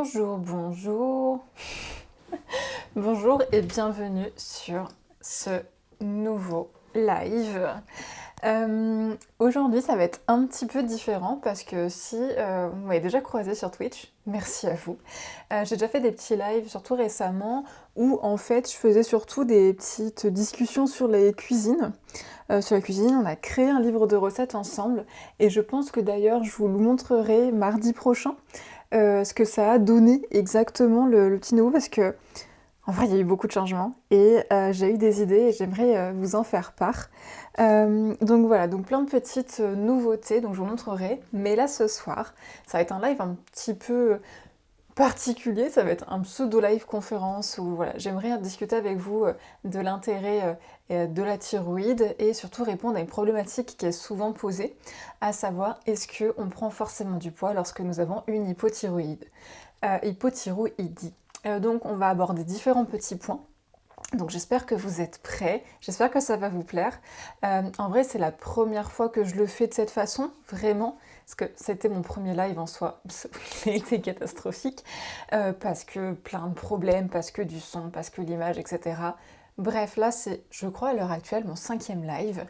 Bonjour, bonjour. Bonjour et bienvenue sur ce nouveau live. Aujourd'hui, ça va être un petit peu différent parce que si vous m'avez déjà croisé sur Twitch, merci à vous. J'ai déjà fait des petits lives, surtout récemment, où en fait je faisais surtout des petites discussions sur les cuisines. Sur la cuisine, on a créé un livre de recettes ensemble et je pense que d'ailleurs je vous le montrerai mardi prochain. Ce que ça a donné exactement le petit nouveau parce que en vrai il y a eu beaucoup de changements et j'ai eu des idées et j'aimerais vous en faire part. Donc voilà, donc plein de petites nouveautés donc je vous montrerai. Mais là ce soir, ça va être un live un petit peu particulier, ça va être un pseudo live conférence où voilà, j'aimerais discuter avec vous de l'intérêt de la thyroïde et surtout répondre à une problématique qui est souvent posée, à savoir est-ce qu'on prend forcément du poids lorsque nous avons une hypothyroïdie. Donc on va aborder différents petits points. Donc j'espère que vous êtes prêts, j'espère que ça va vous plaire. En vrai c'est la première fois que je le fais de cette façon, vraiment, parce que c'était mon premier live en soi, il a été catastrophique, parce que plein de problèmes, parce que du son, parce que l'image, etc. Bref, là c'est, je crois à l'heure actuelle, mon 5e live.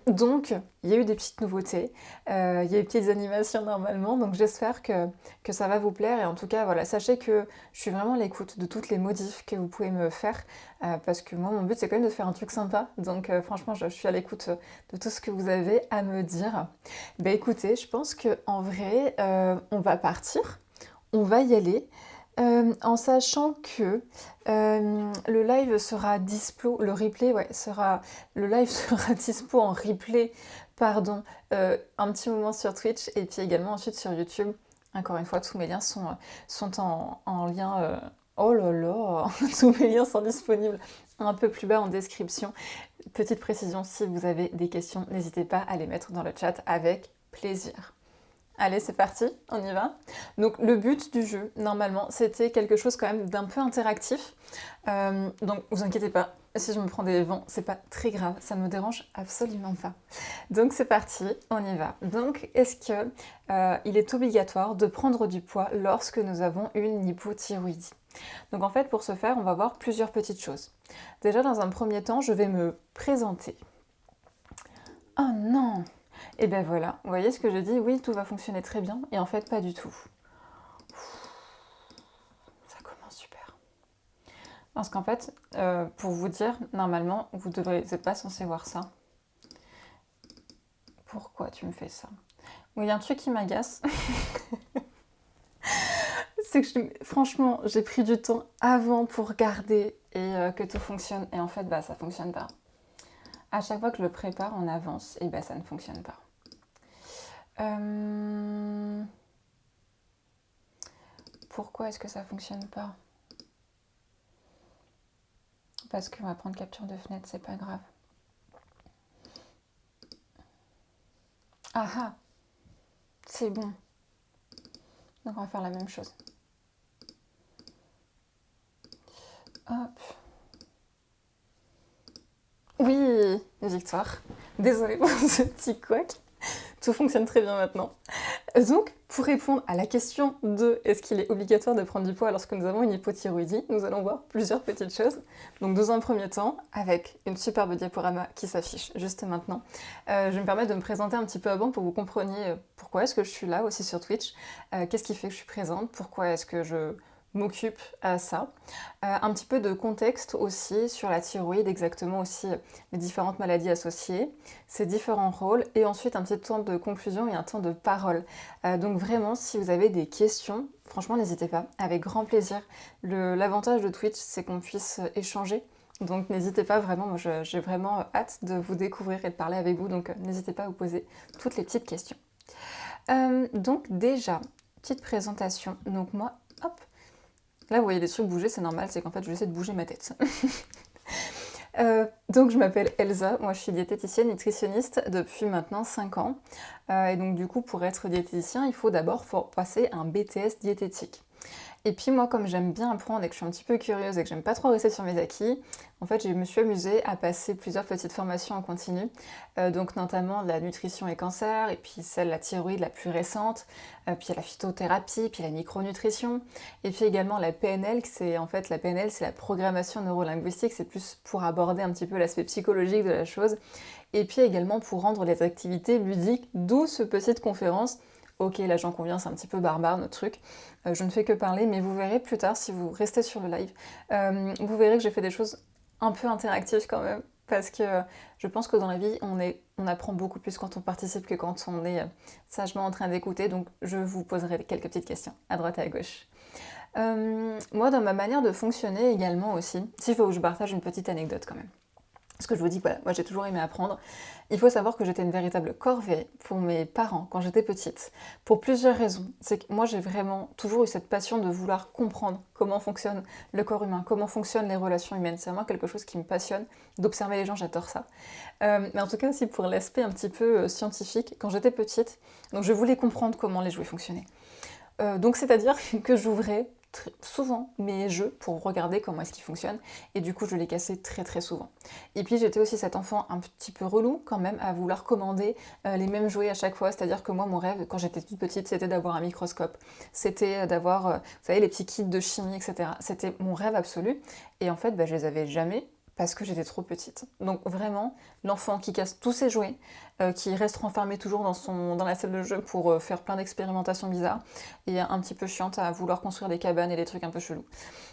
Donc, il y a eu des petites nouveautés, il y a eu des petites animations normalement, donc j'espère que ça va vous plaire. Et en tout cas, voilà, sachez que je suis vraiment à l'écoute de toutes les modifs que vous pouvez me faire, parce que moi, mon but, c'est quand même de faire un truc sympa. Donc, franchement, je suis à l'écoute de tout ce que vous avez à me dire. Bah écoutez, je pense qu'en vrai, on va partir, on va y aller. En sachant que le live sera dispo, le replay, ouais, le live sera dispo en replay, pardon, un petit moment sur Twitch et puis également ensuite sur YouTube. Encore une fois, tous mes liens sont en lien. Oh là là, tous mes liens sont disponibles un peu plus bas en description. Petite précision, si vous avez des questions, n'hésitez pas à les mettre dans le chat avec plaisir. Allez, c'est parti, on y va. Donc le but du jeu, normalement, c'était quelque chose quand même d'un peu interactif. Donc vous inquiétez pas, si je me prends des vents, c'est pas très grave, ça me dérange absolument pas. Donc c'est parti, on y va. Donc est-ce que il est obligatoire de prendre du poids lorsque nous avons une hypothyroïdie? Donc en fait, pour ce faire, on va voir plusieurs petites choses. Déjà, dans un premier temps, je vais me présenter. Oh non! Et ben voilà, vous voyez ce que je dis? Oui, tout va fonctionner très bien, et en fait, pas du tout. Ça commence super. Parce qu'en fait, pour vous dire, normalement, vous ne n'êtes pas censé voir ça. Pourquoi tu me fais ça? Il y a un truc qui m'agace. C'est que franchement, j'ai pris du temps avant pour regarder et que tout fonctionne, et en fait, bah, ça fonctionne pas. À chaque fois que je le prépare en avance, et bah, ça ne fonctionne pas. Pourquoi est-ce que ça fonctionne pas? Parce qu'on va prendre capture de fenêtre, c'est pas grave. Ah ah, c'est bon. Donc on va faire la même chose. Hop. Oui, victoire. Désolée pour ce petit couac. Tout fonctionne très bien maintenant. Donc, pour répondre à la question de est-ce qu'il est obligatoire de prendre du poids lorsque nous avons une hypothyroïdie, nous allons voir plusieurs petites choses. Donc, dans un premier temps, avec une superbe diaporama qui s'affiche juste maintenant, je vais me permettre de me présenter un petit peu avant pour que vous compreniez pourquoi est-ce que je suis là aussi sur Twitch, qu'est-ce qui fait que je suis présente, pourquoi est-ce que je m'occupe à ça. Un petit peu de contexte aussi sur la thyroïde, exactement aussi les différentes maladies associées, ses différents rôles, et ensuite un petit temps de conclusion et un temps de parole. Donc vraiment, si vous avez des questions, franchement n'hésitez pas, avec grand plaisir. L'avantage de Twitch, c'est qu'on puisse échanger. Donc n'hésitez pas vraiment, moi j'ai vraiment hâte de vous découvrir et de parler avec vous, donc n'hésitez pas à vous poser toutes les petites questions. Donc déjà, petite présentation, donc moi, hop, là, vous voyez des trucs bouger, c'est normal, c'est qu'en fait, je vais essayer de bouger ma tête. Donc, je m'appelle Elsa, moi je suis diététicienne nutritionniste depuis maintenant 5 ans. Et donc, du coup, pour être diététicien, il faut d'abord passer un BTS diététique. Et puis moi, comme j'aime bien apprendre et que je suis un petit peu curieuse et que j'aime pas trop rester sur mes acquis, en fait, je me suis amusée à passer plusieurs petites formations en continu, donc notamment la nutrition et cancer, et puis celle, la thyroïde la plus récente, puis il y a la phytothérapie, puis la micronutrition, et puis également la PNL, qui c'est en fait la PNL, c'est la programmation neurolinguistique, c'est plus pour aborder un petit peu l'aspect psychologique de la chose, et puis également pour rendre les activités ludiques, d'où ce petite conférence. Ok, là j'en conviens, c'est un petit peu barbare notre truc. Je ne fais que parler, mais vous verrez plus tard, si vous restez sur le live, vous verrez que j'ai fait des choses un peu interactives quand même. Parce que je pense que dans la vie, on apprend beaucoup plus quand on participe que quand on est sagement en train d'écouter. Donc je vous poserai quelques petites questions à droite et à gauche. Moi, dans ma manière de fonctionner également aussi, s'il faut que je partage une petite anecdote quand même. Parce que je vous dis, voilà, moi j'ai toujours aimé apprendre. Il faut savoir que j'étais une véritable corvée pour mes parents quand j'étais petite, pour plusieurs raisons. C'est que moi j'ai vraiment toujours eu cette passion de vouloir comprendre comment fonctionne le corps humain, comment fonctionnent les relations humaines. C'est vraiment quelque chose qui me passionne, d'observer les gens, j'adore ça. Mais en tout cas aussi pour l'aspect un petit peu scientifique, quand j'étais petite, donc je voulais comprendre comment les jouets fonctionnaient. Donc c'est-à-dire que j'ouvrais souvent mes jeux pour regarder comment est-ce qu'ils fonctionnent et du coup je les cassais très très souvent. Et puis j'étais aussi cet enfant un petit peu relou quand même à vouloir commander les mêmes jouets à chaque fois, c'est-à-dire que moi mon rêve quand j'étais toute petite c'était d'avoir un microscope, c'était d'avoir vous savez les petits kits de chimie etc. C'était mon rêve absolu et en fait je les avais jamais parce que j'étais trop petite. Donc vraiment, l'enfant qui casse tous ses jouets, qui reste renfermé toujours dans la salle de jeu pour faire plein d'expérimentations bizarres, et un petit peu chiante à vouloir construire des cabanes et des trucs un peu chelous.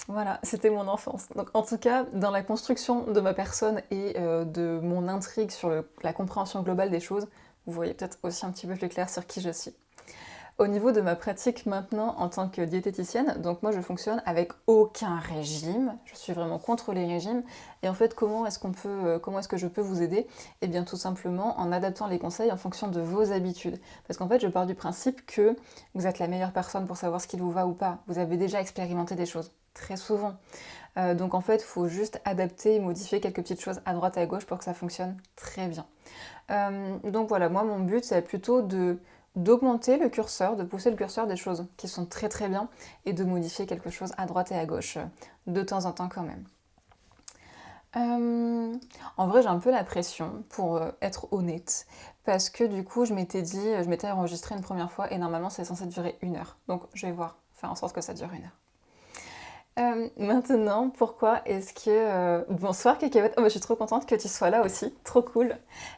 Voilà, c'était mon enfance. Donc en tout cas, dans la construction de ma personne et de mon intrigue sur la compréhension globale des choses, vous voyez peut-être aussi un petit peu plus clair sur qui je suis. Au niveau de ma pratique maintenant en tant que diététicienne, donc moi je fonctionne avec aucun régime, je suis vraiment contre les régimes, et en fait comment est-ce que je peux vous aider? Eh bien tout simplement en adaptant les conseils en fonction de vos habitudes. Parce qu'en fait je pars du principe que vous êtes la meilleure personne pour savoir ce qui vous va ou pas, vous avez déjà expérimenté des choses, très souvent. Donc en fait il faut juste adapter, modifier quelques petites choses à droite et à gauche pour que ça fonctionne très bien. Donc voilà, moi mon but c'est plutôt d'augmenter le curseur, de pousser le curseur des choses qui sont très très bien et de modifier quelque chose à droite et à gauche de temps en temps quand même. En vrai j'ai un peu la pression pour être honnête parce que du coup je m'étais enregistré une première fois et normalement c'est censé durer 1 heure. Donc je vais voir, faire en sorte que ça dure 1 heure. Maintenant, pourquoi est-ce que... Bonsoir Kekavette, je suis trop contente que tu sois là aussi, trop cool.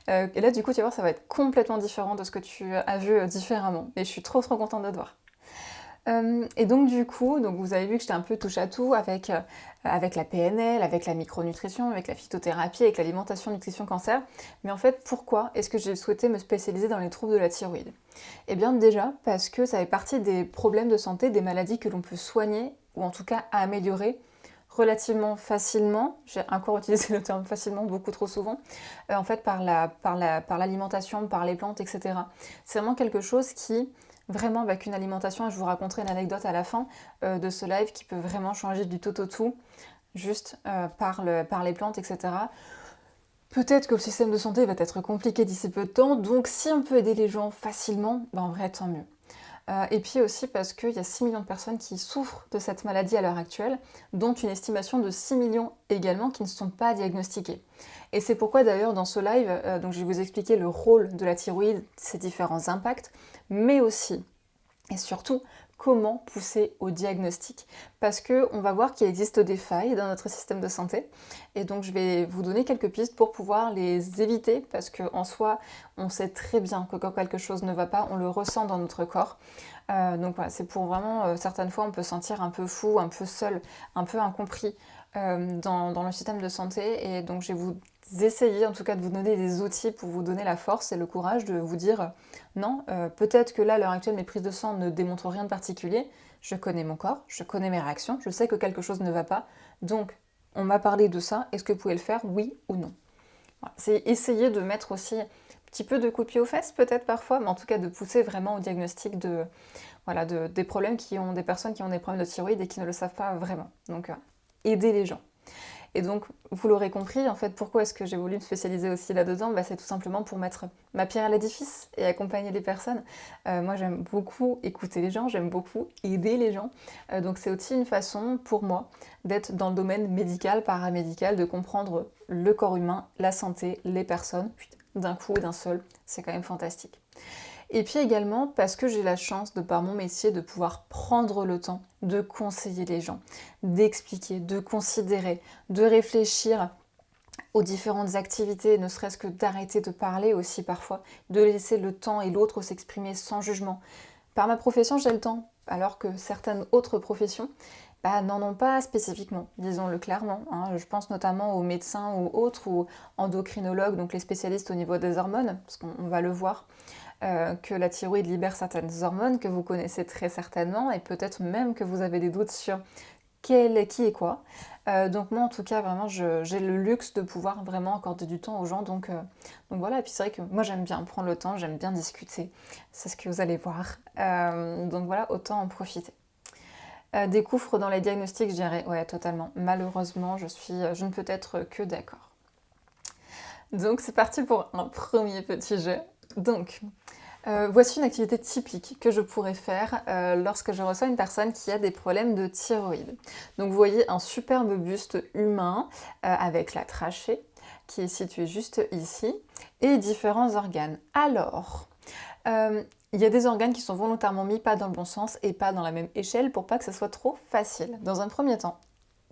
Et là du coup tu vas voir ça va être complètement différent de ce que tu as vu différemment, mais je suis trop contente de te voir. Et donc du coup, donc vous avez vu que j'étais un peu touche à tout avec la PNL, avec la micronutrition, avec la phytothérapie, avec l'alimentation, nutrition, cancer. Mais en fait, pourquoi est-ce que j'ai souhaité me spécialiser dans les troubles de la thyroïde? Eh bien déjà parce que ça fait partie des problèmes de santé, des maladies que l'on peut soigner ou en tout cas améliorer relativement facilement, j'ai encore utilisé le terme facilement beaucoup trop souvent, en fait par l'alimentation, par les plantes, etc. C'est vraiment quelque chose qui, vraiment avec une alimentation, et je vous raconterai une anecdote à la fin de ce live qui peut vraiment changer du tout au tout, juste par les plantes, etc. Peut-être que le système de santé va être compliqué d'ici peu de temps, donc si on peut aider les gens facilement, en vrai tant mieux. Et puis aussi parce qu'il y a 6 millions de personnes qui souffrent de cette maladie à l'heure actuelle, dont une estimation de 6 millions également qui ne sont pas diagnostiquées. Et c'est pourquoi d'ailleurs dans ce live, donc je vais vous expliquer le rôle de la thyroïde, ses différents impacts, mais aussi et surtout comment pousser au diagnostic. Parce qu'on va voir qu'il existe des failles dans notre système de santé. Et donc je vais vous donner quelques pistes pour pouvoir les éviter. Parce qu'en soi, on sait très bien que quand quelque chose ne va pas, on le ressent dans notre corps. Donc voilà, c'est pour vraiment, certaines fois, on peut se sentir un peu fou, un peu seul, un peu incompris dans le système de santé. Et donc je vais vous essayer en tout cas de vous donner des outils pour vous donner la force et le courage de vous dire non, peut-être que là à l'heure actuelle mes prises de sang ne démontrent rien de particulier, je connais mon corps, je connais mes réactions, je sais que quelque chose ne va pas, donc on m'a parlé de ça, est-ce que vous pouvez le faire, oui ou non? Voilà. C'est essayer de mettre aussi un petit peu de coup de pied aux fesses peut-être parfois, mais en tout cas de pousser vraiment au diagnostic des problèmes des personnes qui ont des problèmes de thyroïde et qui ne le savent pas vraiment, donc aider les gens. Et donc, vous l'aurez compris, en fait, pourquoi est-ce que j'ai voulu me spécialiser aussi là-dedans? Bah, c'est tout simplement pour mettre ma pierre à l'édifice et accompagner les personnes. Moi, j'aime beaucoup écouter les gens, j'aime beaucoup aider les gens. Donc, c'est aussi une façon pour moi d'être dans le domaine médical, paramédical, de comprendre le corps humain, la santé, les personnes, puis d'un coup, d'un seul. C'est quand même fantastique. Et puis également parce que j'ai la chance, de par mon métier, de pouvoir prendre le temps de conseiller les gens, d'expliquer, de considérer, de réfléchir aux différentes activités, ne serait-ce que d'arrêter de parler aussi parfois, de laisser le temps et l'autre s'exprimer sans jugement. Par ma profession, j'ai le temps, alors que certaines autres professions n'en ont pas spécifiquement, disons-le clairement. Hein. Je pense notamment aux médecins ou autres, ou endocrinologues, donc les spécialistes au niveau des hormones, parce qu'on va le voir, que la thyroïde libère certaines hormones que vous connaissez très certainement, et peut-être même que vous avez des doutes sur qui est quoi. Donc moi en tout cas vraiment j'ai le luxe de pouvoir vraiment accorder du temps aux gens, donc voilà. Et puis c'est vrai que moi j'aime bien prendre le temps, j'aime bien discuter, c'est ce que vous allez voir. Donc voilà, autant en profiter. Des gouffres dans les diagnostics, je dirais, ouais, totalement. Malheureusement, je ne peux être que d'accord. Donc c'est parti pour un premier petit jeu. Donc, voici une activité typique que je pourrais faire lorsque je reçois une personne qui a des problèmes de thyroïde. Donc vous voyez un superbe buste humain avec la trachée qui est située juste ici et différents organes. Alors, il y a des organes qui sont volontairement mis pas dans le bon sens et pas dans la même échelle pour pas que ça soit trop facile. Dans un premier temps,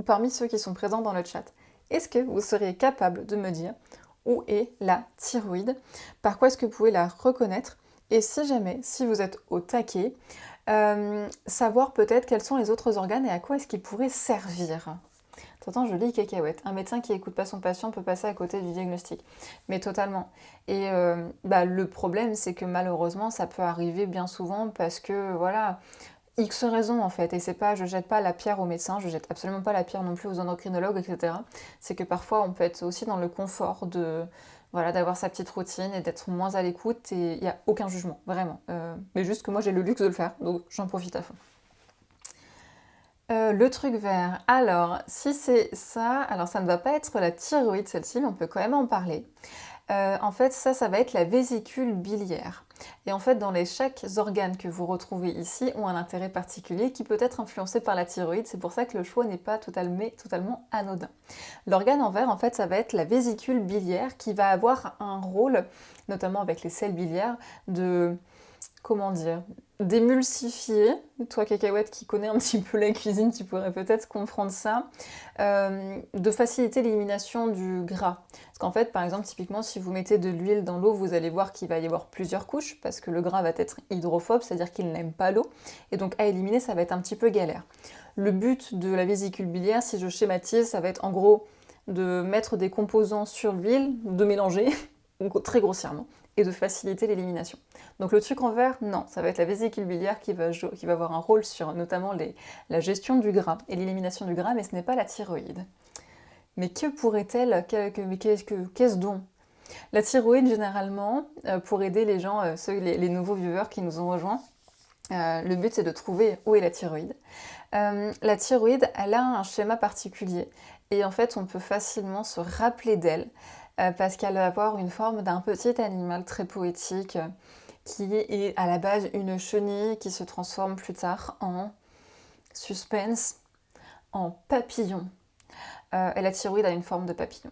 parmi ceux qui sont présents dans le chat, est-ce que vous seriez capable de me dire où est la thyroïde? Par quoi est-ce que vous pouvez la reconnaître? Et si jamais, si vous êtes au taquet, savoir peut-être quels sont les autres organes et à quoi est-ce qu'ils pourraient servir. T'entends, je lis cacahuète. Un médecin qui écoute pas son patient peut passer à côté du diagnostic. Mais totalement. Et le problème, c'est que malheureusement, ça peut arriver bien souvent parce que, voilà, X raisons en fait. Et c'est pas, je jette pas la pierre aux médecins, je jette absolument pas la pierre non plus aux endocrinologues, etc. C'est que parfois, on peut être aussi dans le confort de, voilà, d'avoir sa petite routine et d'être moins à l'écoute, et il n'y a aucun jugement, vraiment. Mais juste que moi, j'ai le luxe de le faire, donc j'en profite à fond. Le truc vert. Alors, si c'est ça, alors ça ne va pas être la thyroïde celle-ci, mais on peut quand même en parler. En fait, ça va être la vésicule biliaire. Et en fait, chaque organe que vous retrouvez ici ont un intérêt particulier qui peut être influencé par la thyroïde. C'est pour ça que le choix n'est pas totalement anodin. L'organe en vert, en fait, ça va être la vésicule biliaire qui va avoir un rôle, notamment avec les selles biliaires, de, comment dire, d'émulsifier. Toi, cacahuète, qui connais un petit peu la cuisine, tu pourrais peut-être comprendre ça. De faciliter l'élimination du gras. Parce qu'en fait, par exemple, typiquement, si vous mettez de l'huile dans l'eau, vous allez voir qu'il va y avoir plusieurs couches, parce que le gras va être hydrophobe, c'est-à-dire qu'il n'aime pas l'eau. Et donc, à éliminer, ça va être un petit peu galère. Le but de la vésicule biliaire, si je schématise, ça va être en gros de mettre des composants sur l'huile, de mélanger, très grossièrement, et de faciliter l'élimination. Donc le truc en vert, non, ça va être la vésicule biliaire qui va avoir un rôle sur notamment la gestion du gras et l'élimination du gras, mais ce n'est pas la thyroïde. Mais que pourrait-elle, qu'est-ce donc? La thyroïde, généralement, pour aider les gens, les nouveaux viewers qui nous ont rejoints, le but c'est de trouver où est la thyroïde. La thyroïde, elle a un schéma particulier, et en fait on peut facilement se rappeler d'elle, parce qu'elle va avoir une forme d'un petit animal très poétique, qui est à la base une chenille qui se transforme plus tard en suspense, en papillon. Et la thyroïde a une forme de papillon.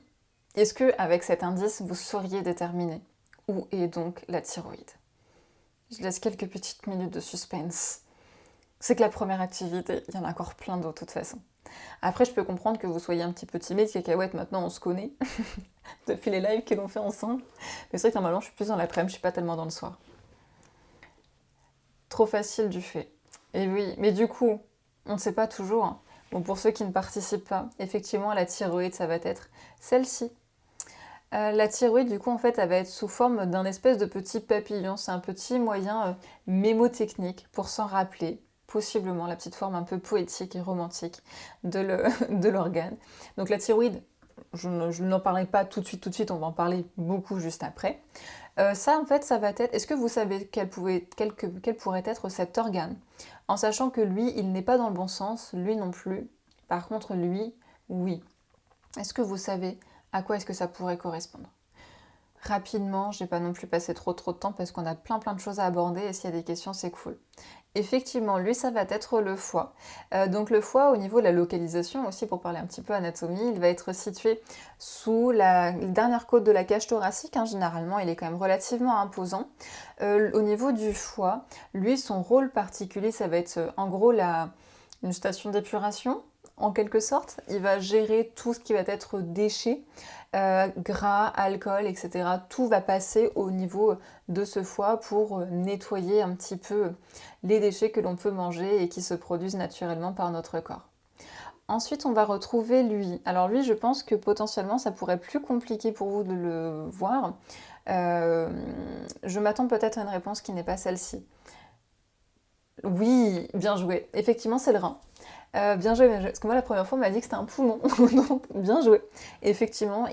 Est-ce que, avec cet indice, vous sauriez déterminer où est donc la thyroïde? Je laisse quelques petites minutes de suspense. C'est que la première activité, il y en a encore plein d'autres de toute façon. Après, je peux comprendre que vous soyez un petit peu timide, cacahuète, maintenant on se connaît, depuis les lives que l'on fait ensemble. Mais c'est vrai que normalement, je suis plus dans l'après-midi, je suis pas tellement dans le soir. Trop facile du fait. Et oui, mais du coup, on ne sait pas toujours. Hein. Bon, pour ceux qui ne participent pas, effectivement, la thyroïde, ça va être celle-ci. La thyroïde, du coup, en fait, elle va être sous forme d'un espèce de petit papillon. C'est un petit moyen mémotechnique pour s'en rappeler, possiblement, la petite forme un peu poétique et romantique de l'organe. Donc la thyroïde, je n'en parlerai pas tout de suite, on va en parler beaucoup juste après. Ça, en fait, ça va être... Est-ce que vous savez quel pourrait être cet organe? En sachant que lui, il n'est pas dans le bon sens, lui non plus. Par contre, lui, oui. Est-ce que vous savez à quoi est-ce que ça pourrait correspondre? Rapidement, je n'ai pas non plus passé trop de temps parce qu'on a plein de choses à aborder et s'il y a des questions, c'est cool. Effectivement, lui, ça va être le foie. Donc le foie, au niveau de la localisation aussi, pour parler un petit peu anatomie, il va être situé sous la dernière côte de la cage thoracique, hein. Généralement, il est quand même relativement imposant. Au niveau du foie, lui, son rôle particulier, ça va être en gros une station d'épuration, en quelque sorte. Il va gérer tout ce qui va être déchets, gras, alcool, etc. Tout va passer au niveau de ce foie pour nettoyer un petit peu les déchets que l'on peut manger et qui se produisent naturellement par notre corps. Ensuite, on va retrouver l'UI. Alors lui, je pense que potentiellement, ça pourrait être plus compliqué pour vous de le voir. Je m'attends peut-être à une réponse qui n'est pas celle-ci. Oui, bien joué. Effectivement, c'est le rein. Bien joué, bien joué. Parce que moi, la première fois, on m'a dit que c'était un poumon. Donc, bien joué. Et effectivement,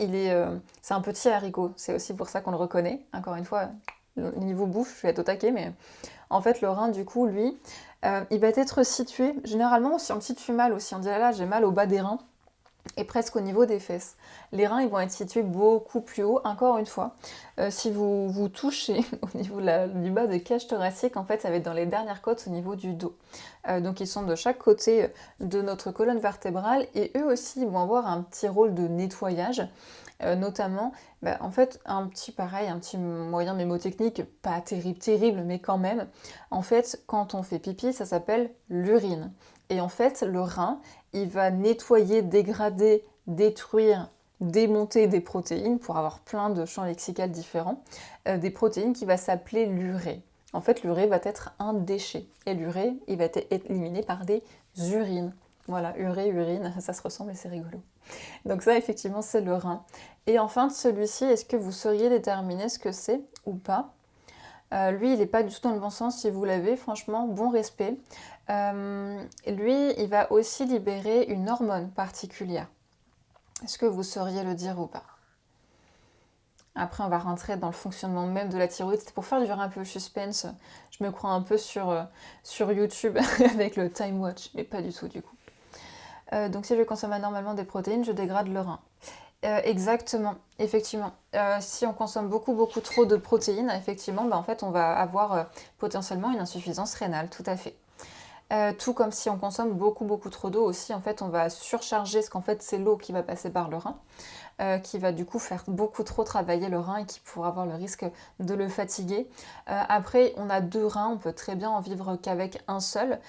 c'est un petit haricot. C'est aussi pour ça qu'on le reconnaît. Encore une fois, niveau bouffe, je vais être au taquet, mais en fait, le rein, du coup, lui, il va être situé, généralement, si on situe mal aussi, on dit là, j'ai mal au bas des reins, et presque au niveau des fesses. Les reins, ils vont être situés beaucoup plus haut, encore une fois. Si vous vous touchez au niveau du bas de cage thoracique, en fait, ça va être dans les dernières côtes au niveau du dos. Donc ils sont de chaque côté de notre colonne vertébrale, et eux aussi, ils vont avoir un petit rôle de nettoyage. Notamment, en fait, un petit moyen mémotechnique, pas terrible, mais quand même. En fait, quand on fait pipi, ça s'appelle l'urine. Et en fait, le rein, il va nettoyer, dégrader, détruire, démonter des protéines pour avoir plein de champs lexicaux différents, des protéines qui va s'appeler l'urée. En fait, l'urée va être un déchet. Et l'urée, il va être éliminé par des urines. Voilà, urée, urine, ça se ressemble et c'est rigolo. Donc ça, effectivement, c'est le rein. Et enfin, celui-ci, est-ce que vous sauriez déterminer ce que c'est ou pas? Lui, il n'est pas du tout dans le bon sens si vous l'avez, franchement, bon respect. Lui, il va aussi libérer une hormone particulière. Est-ce que vous sauriez le dire ou pas? Après, on va rentrer dans le fonctionnement même de la thyroïde. C'était pour faire durer un peu le suspense. Je me crois un peu sur YouTube avec le time watch, mais pas du tout du coup. Donc si je consomme anormalement des protéines, je dégrade le rein. Exactement, effectivement. Si on consomme beaucoup trop de protéines, effectivement, en fait, on va avoir potentiellement une insuffisance rénale, tout à fait. Tout comme si on consomme beaucoup trop d'eau aussi, en fait, on va surcharger, parce qu'en fait, c'est l'eau qui va passer par le rein, qui va du coup faire beaucoup trop travailler le rein et qui pourra avoir le risque de le fatiguer. Après, on a 2 reins, on peut très bien en vivre qu'avec un seul.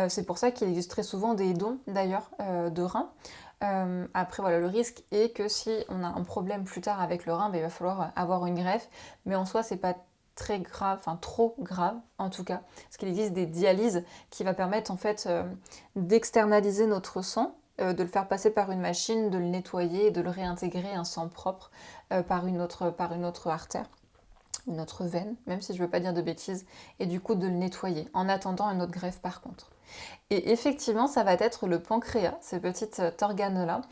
C'est pour ça qu'il existe très souvent des dons, d'ailleurs, de reins. Après, voilà, le risque est que si on a un problème plus tard avec le rein, il va falloir avoir une greffe. Mais en soi, c'est pas très grave, enfin trop grave en tout cas, parce qu'il existe des dialyses qui va permettre en fait d'externaliser notre sang, de le faire passer par une machine, de le nettoyer et de le réintégrer un sang propre par une autre artère, une autre veine, même si je veux pas dire de bêtises, et du coup de le nettoyer, en attendant une autre greffe par contre. Et effectivement, ça va être le pancréas, ce petit organe-là.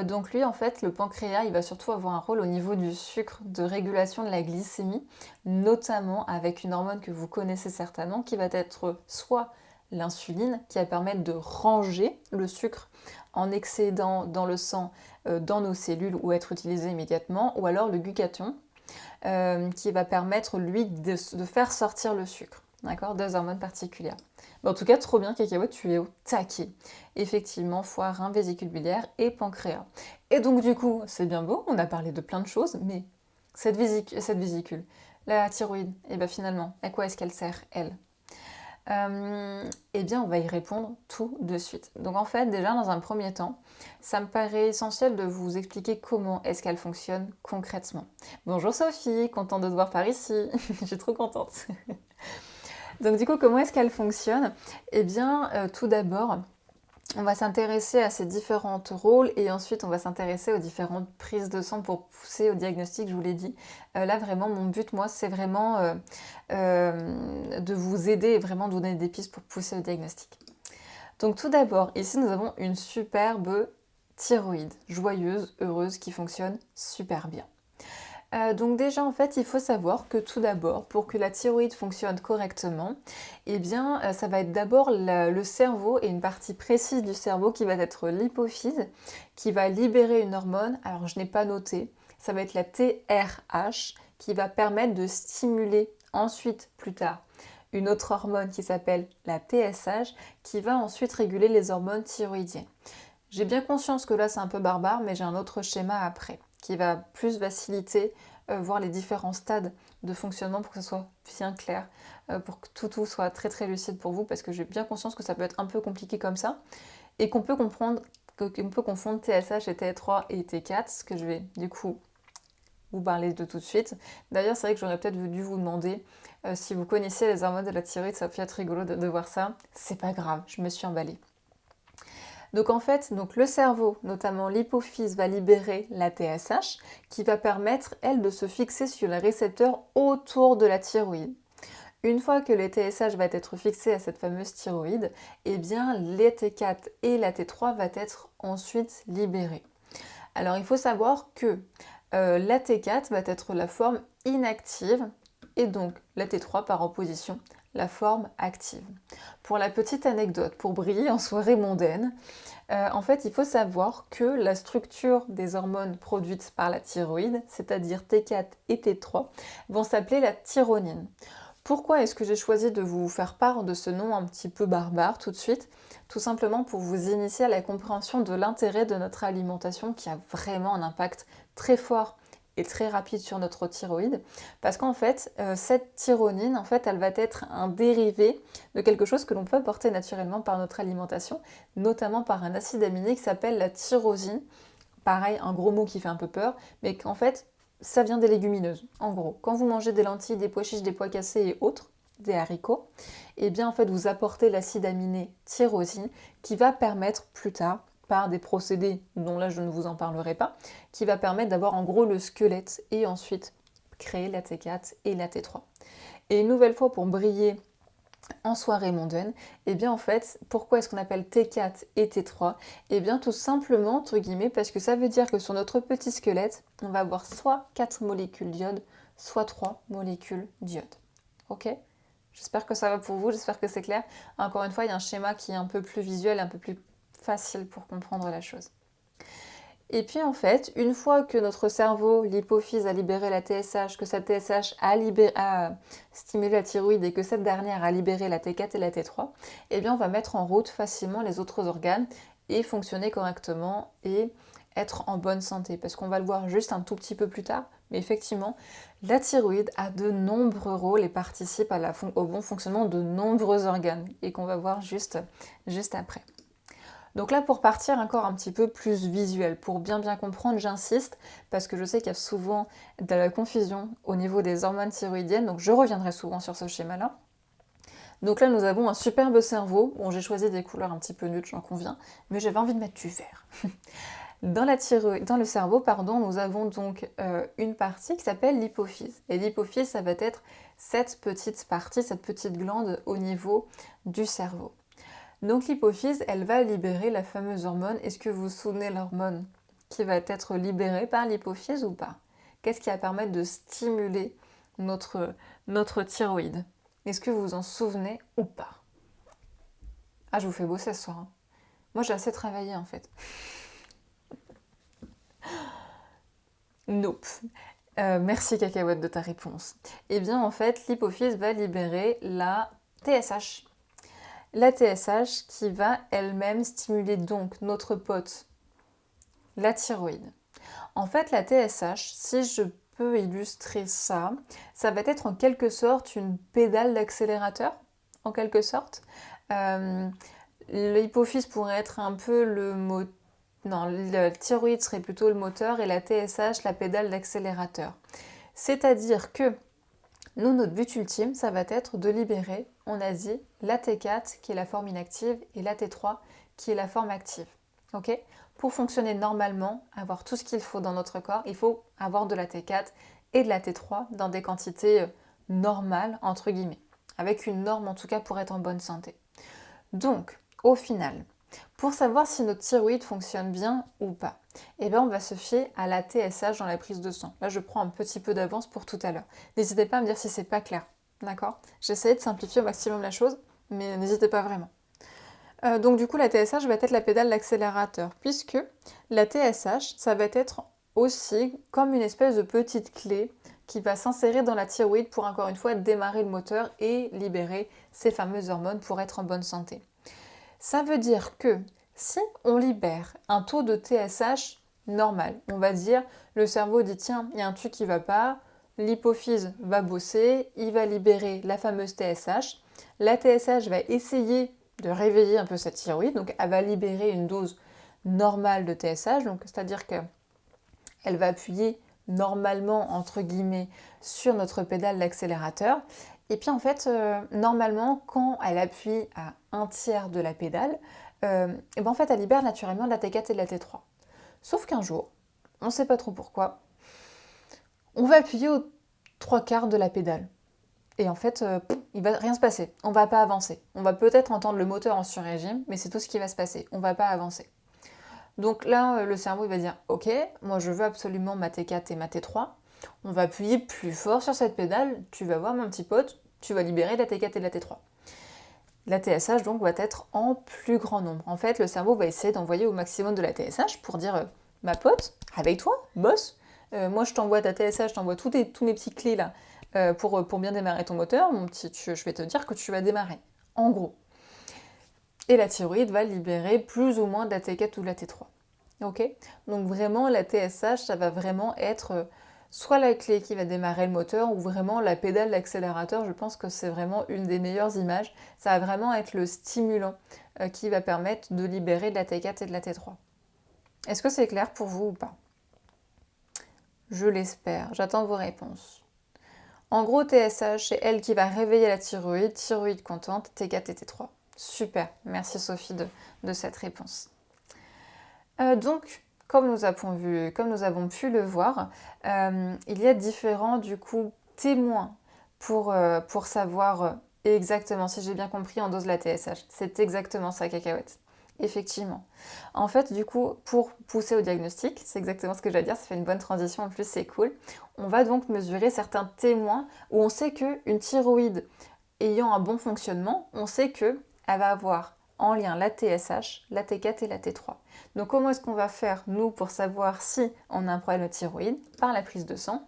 Donc lui, en fait, le pancréas, il va surtout avoir un rôle au niveau du sucre, de régulation de la glycémie, notamment avec une hormone que vous connaissez certainement, qui va être soit l'insuline, qui va permettre de ranger le sucre en excédent dans le sang, dans nos cellules, ou être utilisé immédiatement, ou alors le glucagon, qui va permettre, lui, de faire sortir le sucre. D'accord? 2 hormones particulières. Mais en tout cas, trop bien, Cacahuète, tu es au taquet. Effectivement, foie, rein, vésicule biliaire et pancréas. Et donc, du coup, c'est bien beau, on a parlé de plein de choses, mais cette vésicule, la thyroïde, et bien finalement, à quoi est-ce qu'elle sert, elle? Eh bien, on va y répondre tout de suite. Donc en fait, déjà, dans un premier temps, ça me paraît essentiel de vous expliquer comment est-ce qu'elle fonctionne concrètement. Bonjour Sophie, contente de te voir par ici. Je suis trop contente. Donc du coup, comment est-ce qu'elle fonctionne? Eh bien, tout d'abord, on va s'intéresser à ces différents rôles et ensuite on va s'intéresser aux différentes prises de sang pour pousser au diagnostic, je vous l'ai dit. Là vraiment mon but, moi, c'est vraiment de vous aider et vraiment de vous donner des pistes pour pousser au diagnostic. Donc tout d'abord, ici nous avons une superbe thyroïde, joyeuse, heureuse, qui fonctionne super bien. Donc déjà, en fait, il faut savoir que tout d'abord, pour que la thyroïde fonctionne correctement, eh bien, ça va être d'abord le cerveau et une partie précise du cerveau qui va être l'hypophyse, qui va libérer une hormone. Alors, je n'ai pas noté, ça va être la TRH, qui va permettre de stimuler ensuite, plus tard, une autre hormone qui s'appelle la TSH, qui va ensuite réguler les hormones thyroïdiennes. J'ai bien conscience que là c'est un peu barbare, mais j'ai un autre schéma après qui va plus faciliter voir les différents stades de fonctionnement pour que ce soit bien clair, pour que tout soit très très lucide pour vous, parce que j'ai bien conscience que ça peut être un peu compliqué comme ça et qu'on peut comprendre qu'on peut confondre TSH et T3 et T4, ce que je vais du coup vous parler de tout de suite. D'ailleurs, c'est vrai que j'aurais peut-être dû vous demander si vous connaissiez les hormones de la thyroïde, ça peut être rigolo de voir ça. C'est pas grave, je me suis emballée. Donc en fait, le cerveau, notamment l'hypophyse, va libérer la TSH qui va permettre, elle, de se fixer sur les récepteurs autour de la thyroïde. Une fois que les TSH va être fixés à cette fameuse thyroïde, eh bien les T4 et la T3 va être ensuite libérés. Alors il faut savoir que la T4 va être la forme inactive et donc la T3 par opposition la forme active. Pour la petite anecdote, pour briller en soirée mondaine, en fait, il faut savoir que la structure des hormones produites par la thyroïde, c'est-à-dire T4 et T3, vont s'appeler la thyronine. Pourquoi est-ce que j'ai choisi de vous faire part de ce nom un petit peu barbare tout de suite? Tout simplement pour vous initier à la compréhension de l'intérêt de notre alimentation qui a vraiment un impact très fort et très rapide sur notre thyroïde, parce qu'en fait, cette thyronine, en fait, elle va être un dérivé de quelque chose que l'on peut apporter naturellement par notre alimentation, notamment par un acide aminé qui s'appelle la tyrosine. Pareil, un gros mot qui fait un peu peur, mais qu'en fait, ça vient des légumineuses. En gros, quand vous mangez des lentilles, des pois chiches, des pois cassés et autres, des haricots, eh bien en fait vous apportez l'acide aminé tyrosine qui va permettre plus tard, par des procédés dont là je ne vous en parlerai pas, qui va permettre d'avoir en gros le squelette et ensuite créer la T4 et la T3. Et une nouvelle fois pour briller en soirée mondaine, et bien en fait, pourquoi est-ce qu'on appelle T4 et T3? Et bien tout simplement, entre guillemets, parce que ça veut dire que sur notre petit squelette, on va avoir soit 4 molécules d'iode, soit 3 molécules d'iode. Ok? J'espère que ça va pour vous, j'espère que c'est clair. Encore une fois, il y a un schéma qui est un peu plus visuel, un peu plus facile pour comprendre la chose. Et puis en fait, une fois que notre cerveau, l'hypophyse, a libéré la TSH, que cette TSH a stimulé la thyroïde et que cette dernière a libéré la T4 et la T3, eh bien on va mettre en route facilement les autres organes et fonctionner correctement et être en bonne santé. Parce qu'on va le voir juste un tout petit peu plus tard, mais effectivement, la thyroïde a de nombreux rôles et participe au bon fonctionnement de nombreux organes et qu'on va voir juste après. Donc là, pour partir encore un petit peu plus visuel, pour bien comprendre, j'insiste, parce que je sais qu'il y a souvent de la confusion au niveau des hormones thyroïdiennes, donc je reviendrai souvent sur ce schéma-là. Donc là, nous avons un superbe cerveau. Bon, j'ai choisi des couleurs un petit peu neutres, j'en conviens, mais j'avais envie de mettre du vert. Dans le cerveau, nous avons donc une partie qui s'appelle l'hypophyse. Et l'hypophyse, ça va être cette petite partie, cette petite glande au niveau du cerveau. Donc l'hypophyse, elle va libérer la fameuse hormone. Est-ce que vous vous souvenez l'hormone qui va être libérée par l'hypophyse ou pas? Qu'est-ce qui va permettre de stimuler notre thyroïde? Est-ce que vous vous en souvenez ou pas? Ah, je vous fais bosser ce soir. Hein. Moi, j'ai assez travaillé en fait. Nope. Merci Cacahuète de ta réponse. Eh bien en fait, l'hypophyse va libérer la TSH. La TSH qui va elle-même stimuler donc notre pote, la thyroïde. En fait, la TSH, si je peux illustrer ça, ça va être en quelque sorte une pédale d'accélérateur, en quelque sorte. L'hypophyse pourrait être un peu le moteur. Non, la thyroïde serait plutôt le moteur et la TSH la pédale d'accélérateur. C'est-à-dire que nous, notre but ultime, ça va être de libérer, on a dit, la T4 qui est la forme inactive et la T3 qui est la forme active. Ok? Pour fonctionner normalement, avoir tout ce qu'il faut dans notre corps, il faut avoir de la T4 et de la T3 dans des quantités normales, entre guillemets, avec une norme en tout cas pour être en bonne santé. Donc, au final, Pour savoir si notre thyroïde fonctionne bien ou pas, eh bien on va se fier à la TSH dans la prise de sang. Là, je prends un petit peu d'avance pour tout à l'heure. N'hésitez pas à me dire si c'est pas clair, d'accord? J'essaie de simplifier au maximum la chose, mais n'hésitez pas vraiment. Donc du coup, la TSH va être la pédale d'accélérateur, puisque la TSH, ça va être aussi comme une espèce de petite clé qui va s'insérer dans la thyroïde pour encore une fois démarrer le moteur et libérer ces fameuses hormones pour être en bonne santé. Ça veut dire que si on libère un taux de TSH normal, on va dire le cerveau dit tiens, il y a un truc qui va pas, l'hypophyse va bosser, il va libérer la fameuse TSH. La TSH va essayer de réveiller un peu cette thyroïde, donc elle va libérer une dose normale de TSH, donc c'est-à-dire qu'elle va appuyer normalement entre guillemets sur notre pédale d'accélérateur. Et puis en fait, normalement, quand elle appuie à un tiers de la pédale, et ben en fait, elle libère naturellement de la T4 et de la T3. Sauf qu'un jour, on ne sait pas trop pourquoi, on va appuyer aux trois quarts de la pédale. Et en fait, il va rien se passer. On va pas avancer. On va peut-être entendre le moteur en sur-régime, mais c'est tout ce qui va se passer. On va pas avancer. Donc là, le cerveau il va dire ok, moi je veux absolument ma T4 et ma T3. On va appuyer plus fort sur cette pédale. Tu vas voir mon petit pote, tu vas libérer la T4 et la T3. La TSH donc va être en plus grand nombre. En fait, le cerveau va essayer d'envoyer au maximum de la TSH pour dire ma pote, réveille-toi, bosse. Moi je t'envoie ta TSH, je t'envoie tous mes petits clés là pour bien démarrer ton moteur. Mon petit, je vais te dire que tu vas démarrer. En gros. Et la thyroïde va libérer plus ou moins de la T4 ou de la T3. Ok? Donc vraiment, la TSH, ça va vraiment être soit la clé qui va démarrer le moteur ou vraiment la pédale d'accélérateur. Je pense que c'est vraiment une des meilleures images. Ça va vraiment être le stimulant qui va permettre de libérer de la T4 et de la T3. Est-ce que c'est clair pour vous ou pas? Je l'espère. J'attends vos réponses. En gros, TSH, c'est elle qui va réveiller la thyroïde contente, T4 et T3. Super, merci Sophie de cette réponse. Donc, comme nous avons pu le voir, il y a différents du coup témoins pour savoir exactement, si j'ai bien compris, en dose la TSH. C'est exactement ça, cacahuète. Effectivement. En fait, du coup, pour pousser au diagnostic, c'est exactement ce que j'allais dire, ça fait une bonne transition, en plus c'est cool. On va donc mesurer certains témoins où on sait qu'une thyroïde ayant un bon fonctionnement, on sait qu'elle va avoir en lien la TSH, la T4 et la T3. Donc comment est-ce qu'on va faire, nous, pour savoir si on a un problème de thyroïde? Par la prise de sang,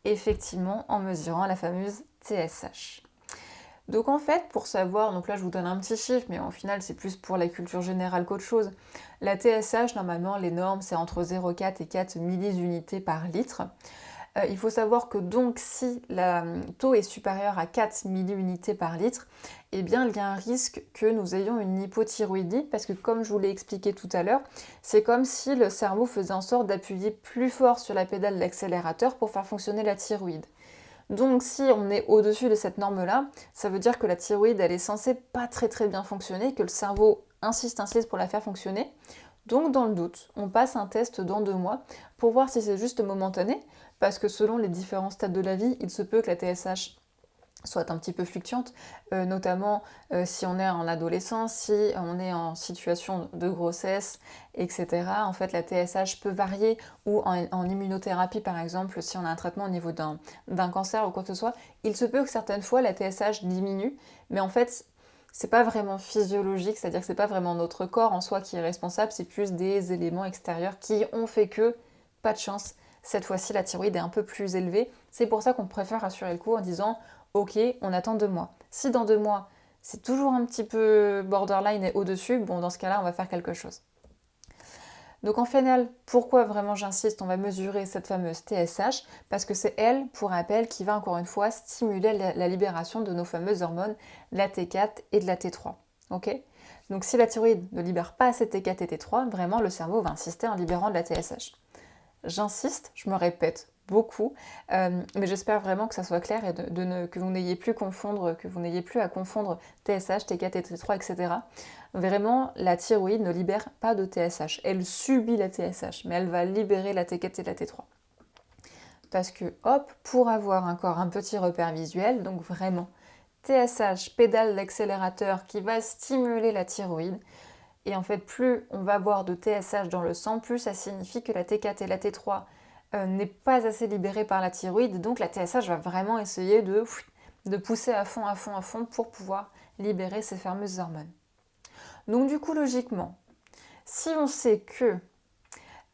effectivement en mesurant la fameuse TSH. Donc en fait, pour savoir, donc là je vous donne un petit chiffre, mais au final c'est plus pour la culture générale qu'autre chose. La TSH, normalement, les normes, c'est entre 0,4 et 4 milliunités par litre. Il faut savoir que donc si le taux est supérieur à 4 milliunités par litre, eh bien il y a un risque que nous ayons une hypothyroïdie, parce que comme je vous l'ai expliqué tout à l'heure, c'est comme si le cerveau faisait en sorte d'appuyer plus fort sur la pédale d'accélérateur pour faire fonctionner la thyroïde. Donc si on est au-dessus de cette norme-là, ça veut dire que la thyroïde, elle est censée pas très bien fonctionner, que le cerveau insiste pour la faire fonctionner. Donc dans le doute, on passe un test dans 2 mois pour voir si c'est juste momentané, parce que selon les différents stades de la vie, il se peut que la TSH soit un petit peu fluctuante, notamment si on est en adolescence, si on est en situation de grossesse, etc. En fait, la TSH peut varier, ou en immunothérapie par exemple, si on a un traitement au niveau d'un cancer ou quoi que ce soit, il se peut que certaines fois la TSH diminue, mais en fait, c'est pas vraiment physiologique, c'est-à-dire que c'est pas vraiment notre corps en soi qui est responsable, c'est plus des éléments extérieurs qui ont fait que, pas de chance, cette fois-ci la thyroïde est un peu plus élevée. C'est pour ça qu'on préfère assurer le coup en disant ok, on attend 2 mois. Si dans 2 mois, c'est toujours un petit peu borderline et au-dessus, bon, dans ce cas-là, on va faire quelque chose. Donc en final, pourquoi vraiment j'insiste, on va mesurer cette fameuse TSH? Parce que c'est elle, pour rappel, qui va encore une fois stimuler la libération de nos fameuses hormones, de la T4 et de la T3. Ok? Donc si la thyroïde ne libère pas assez T4 et T3, vraiment le cerveau va insister en libérant de la TSH. J'insiste, je me répète beaucoup, mais j'espère vraiment que ça soit clair et que vous n'ayez plus à confondre TSH, T4 et T3, etc. Vraiment, la thyroïde ne libère pas de TSH. Elle subit la TSH, mais elle va libérer la T4 et la T3. Parce que, hop, pour avoir encore un petit repère visuel, donc vraiment, TSH, pédale d'accélérateur qui va stimuler la thyroïde, Et en fait, plus on va avoir de TSH dans le sang, plus ça signifie que la T4 et la T3 n'est pas assez libérée par la thyroïde. Donc la TSH va vraiment essayer de pousser à fond, à fond, à fond pour pouvoir libérer ces fameuses hormones. Donc du coup, logiquement, si on sait que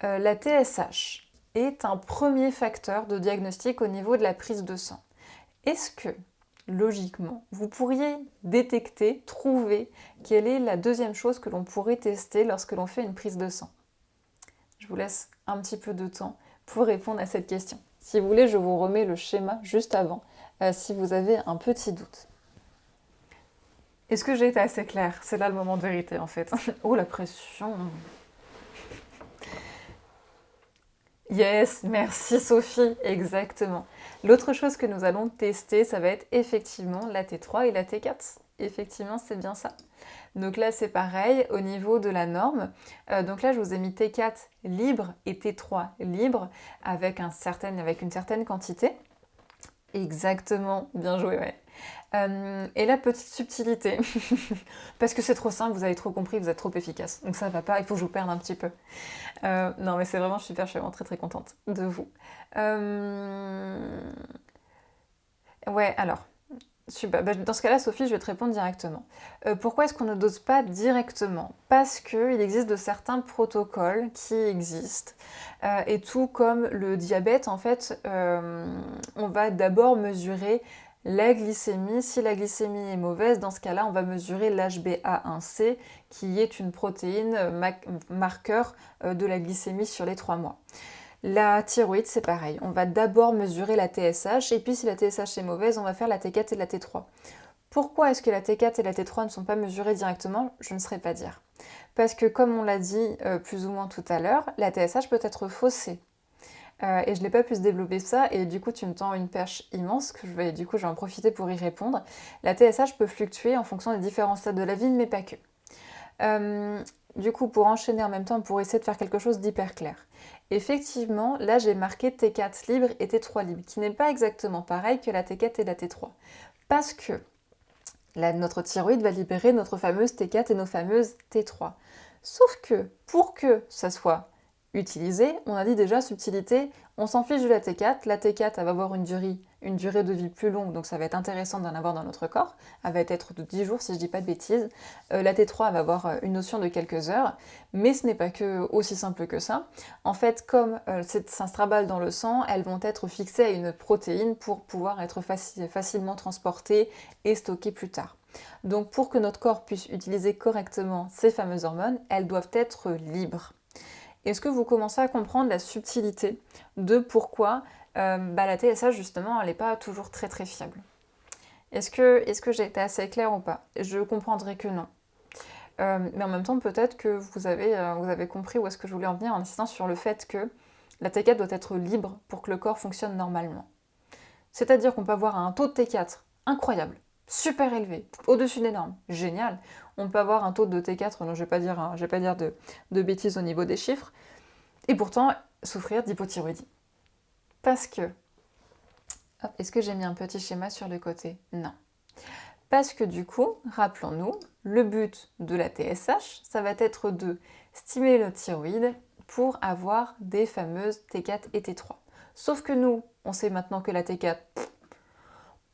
la TSH est un premier facteur de diagnostic au niveau de la prise de sang, est-ce que, logiquement, vous pourriez détecter, trouver quelle est la deuxième chose que l'on pourrait tester lorsque l'on fait une prise de sang? Je vous laisse un petit peu de temps pour répondre à cette question. Si vous voulez, je vous remets le schéma juste avant, si vous avez un petit doute. Est-ce que j'ai été assez claire? C'est là le moment de vérité en fait. Oh la pression! Yes, merci Sophie, exactement. L'autre chose que nous allons tester, ça va être effectivement la T3 et la T4. Effectivement, c'est bien ça. Donc là, c'est pareil au niveau de la norme. Donc là, je vous ai mis T4 libre et T3 libre avec une certaine quantité. Exactement, bien joué, ouais. Et la petite subtilité, parce que c'est trop simple, vous avez trop compris, vous êtes trop efficace. Donc ça va pas, il faut que je vous perde un petit peu. Non mais c'est vraiment super, je suis vraiment très très contente de vous. Ouais, alors, super. Dans ce cas-là, Sophie, je vais te répondre directement. Pourquoi est-ce qu'on ne dose pas directement? Parce qu'il existe de certains protocoles qui existent. Et tout comme le diabète, en fait, on va d'abord mesurer la glycémie. Si la glycémie est mauvaise, dans ce cas-là, on va mesurer l'HbA1c, qui est une protéine marqueur de la glycémie sur les 3 mois. La thyroïde, c'est pareil. On va d'abord mesurer la TSH, et puis si la TSH est mauvaise, on va faire la T4 et la T3. Pourquoi est-ce que la T4 et la T3 ne sont pas mesurées directement? Je ne saurais pas dire. Parce que, comme on l'a dit plus ou moins tout à l'heure, la TSH peut être faussée. Et je n'ai pas pu se développer ça, et du coup tu me tends une perche immense, que je vais en profiter pour y répondre. La TSH peut fluctuer en fonction des différents stades de la vie, mais pas que. Du coup, pour enchaîner en même temps, pour essayer de faire quelque chose d'hyper clair. Effectivement, là j'ai marqué T4 libre et T3 libre, qui n'est pas exactement pareil que la T4 et la T3. Parce que notre thyroïde va libérer notre fameuse T4 et nos fameuses T3. Sauf que, pour que ça soit utilisé, on a dit déjà subtilité, on s'en fiche de la T4. La T4, elle va avoir une durée de vie plus longue, donc ça va être intéressant d'en avoir dans notre corps. Elle va être de 10 jours si je dis pas de bêtises. La T3, elle va avoir une notion de quelques heures, mais ce n'est pas aussi simple que ça. En fait, comme ça se travaille dans le sang, elles vont être fixées à une protéine pour pouvoir être facilement transportées et stockées plus tard. Donc pour que notre corps puisse utiliser correctement ces fameuses hormones, elles doivent être libres. Est-ce que vous commencez à comprendre la subtilité de pourquoi la TSH, justement, elle n'est pas toujours très très fiable? Est-ce que j'ai été assez claire ou pas? Je comprendrai que non. Mais en même temps, peut-être que vous avez compris où est-ce que je voulais en venir en insistant sur le fait que la T4 doit être libre pour que le corps fonctionne normalement. C'est-à-dire qu'on peut avoir un taux de T4 incroyable, super élevé, au-dessus des normes, génial. On peut avoir un taux de T4, non, je vais pas dire de bêtises au niveau des chiffres, et pourtant souffrir d'hypothyroïdie. Parce que, est-ce que j'ai mis un petit schéma sur le côté? Non. Parce que du coup, rappelons-nous, le but de la TSH, ça va être de stimuler notre thyroïde pour avoir des fameuses T4 et T3. Sauf que nous, on sait maintenant que la T4,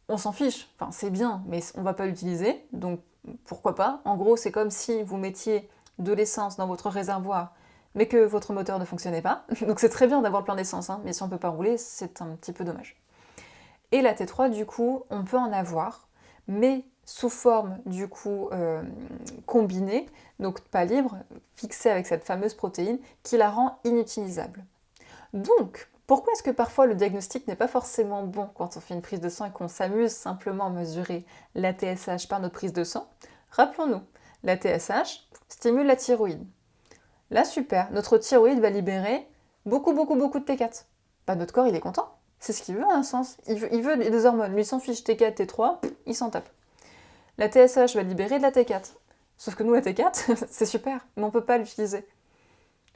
on s'en fiche, enfin c'est bien, mais on va pas l'utiliser, donc pourquoi pas? En gros, c'est comme si vous mettiez de l'essence dans votre réservoir, mais que votre moteur ne fonctionnait pas. Donc c'est très bien d'avoir le plein d'essence, hein, mais si on peut pas rouler, c'est un petit peu dommage. Et la T3, du coup, on peut en avoir, mais sous forme, du coup, combinée, donc pas libre, fixée avec cette fameuse protéine, qui la rend inutilisable. Donc, pourquoi est-ce que parfois le diagnostic n'est pas forcément bon quand on fait une prise de sang et qu'on s'amuse simplement à mesurer la TSH par notre prise de sang? Rappelons-nous, la TSH stimule la thyroïde. Là, super, notre thyroïde va libérer beaucoup de T4. Bah, notre corps, il est content. C'est ce qu'il veut, à un sens. Il veut des hormones. Lui, il s'en fiche. T4, T3, il s'en tape. La TSH va libérer de la T4. Sauf que nous, la T4, c'est super, mais on ne peut pas l'utiliser.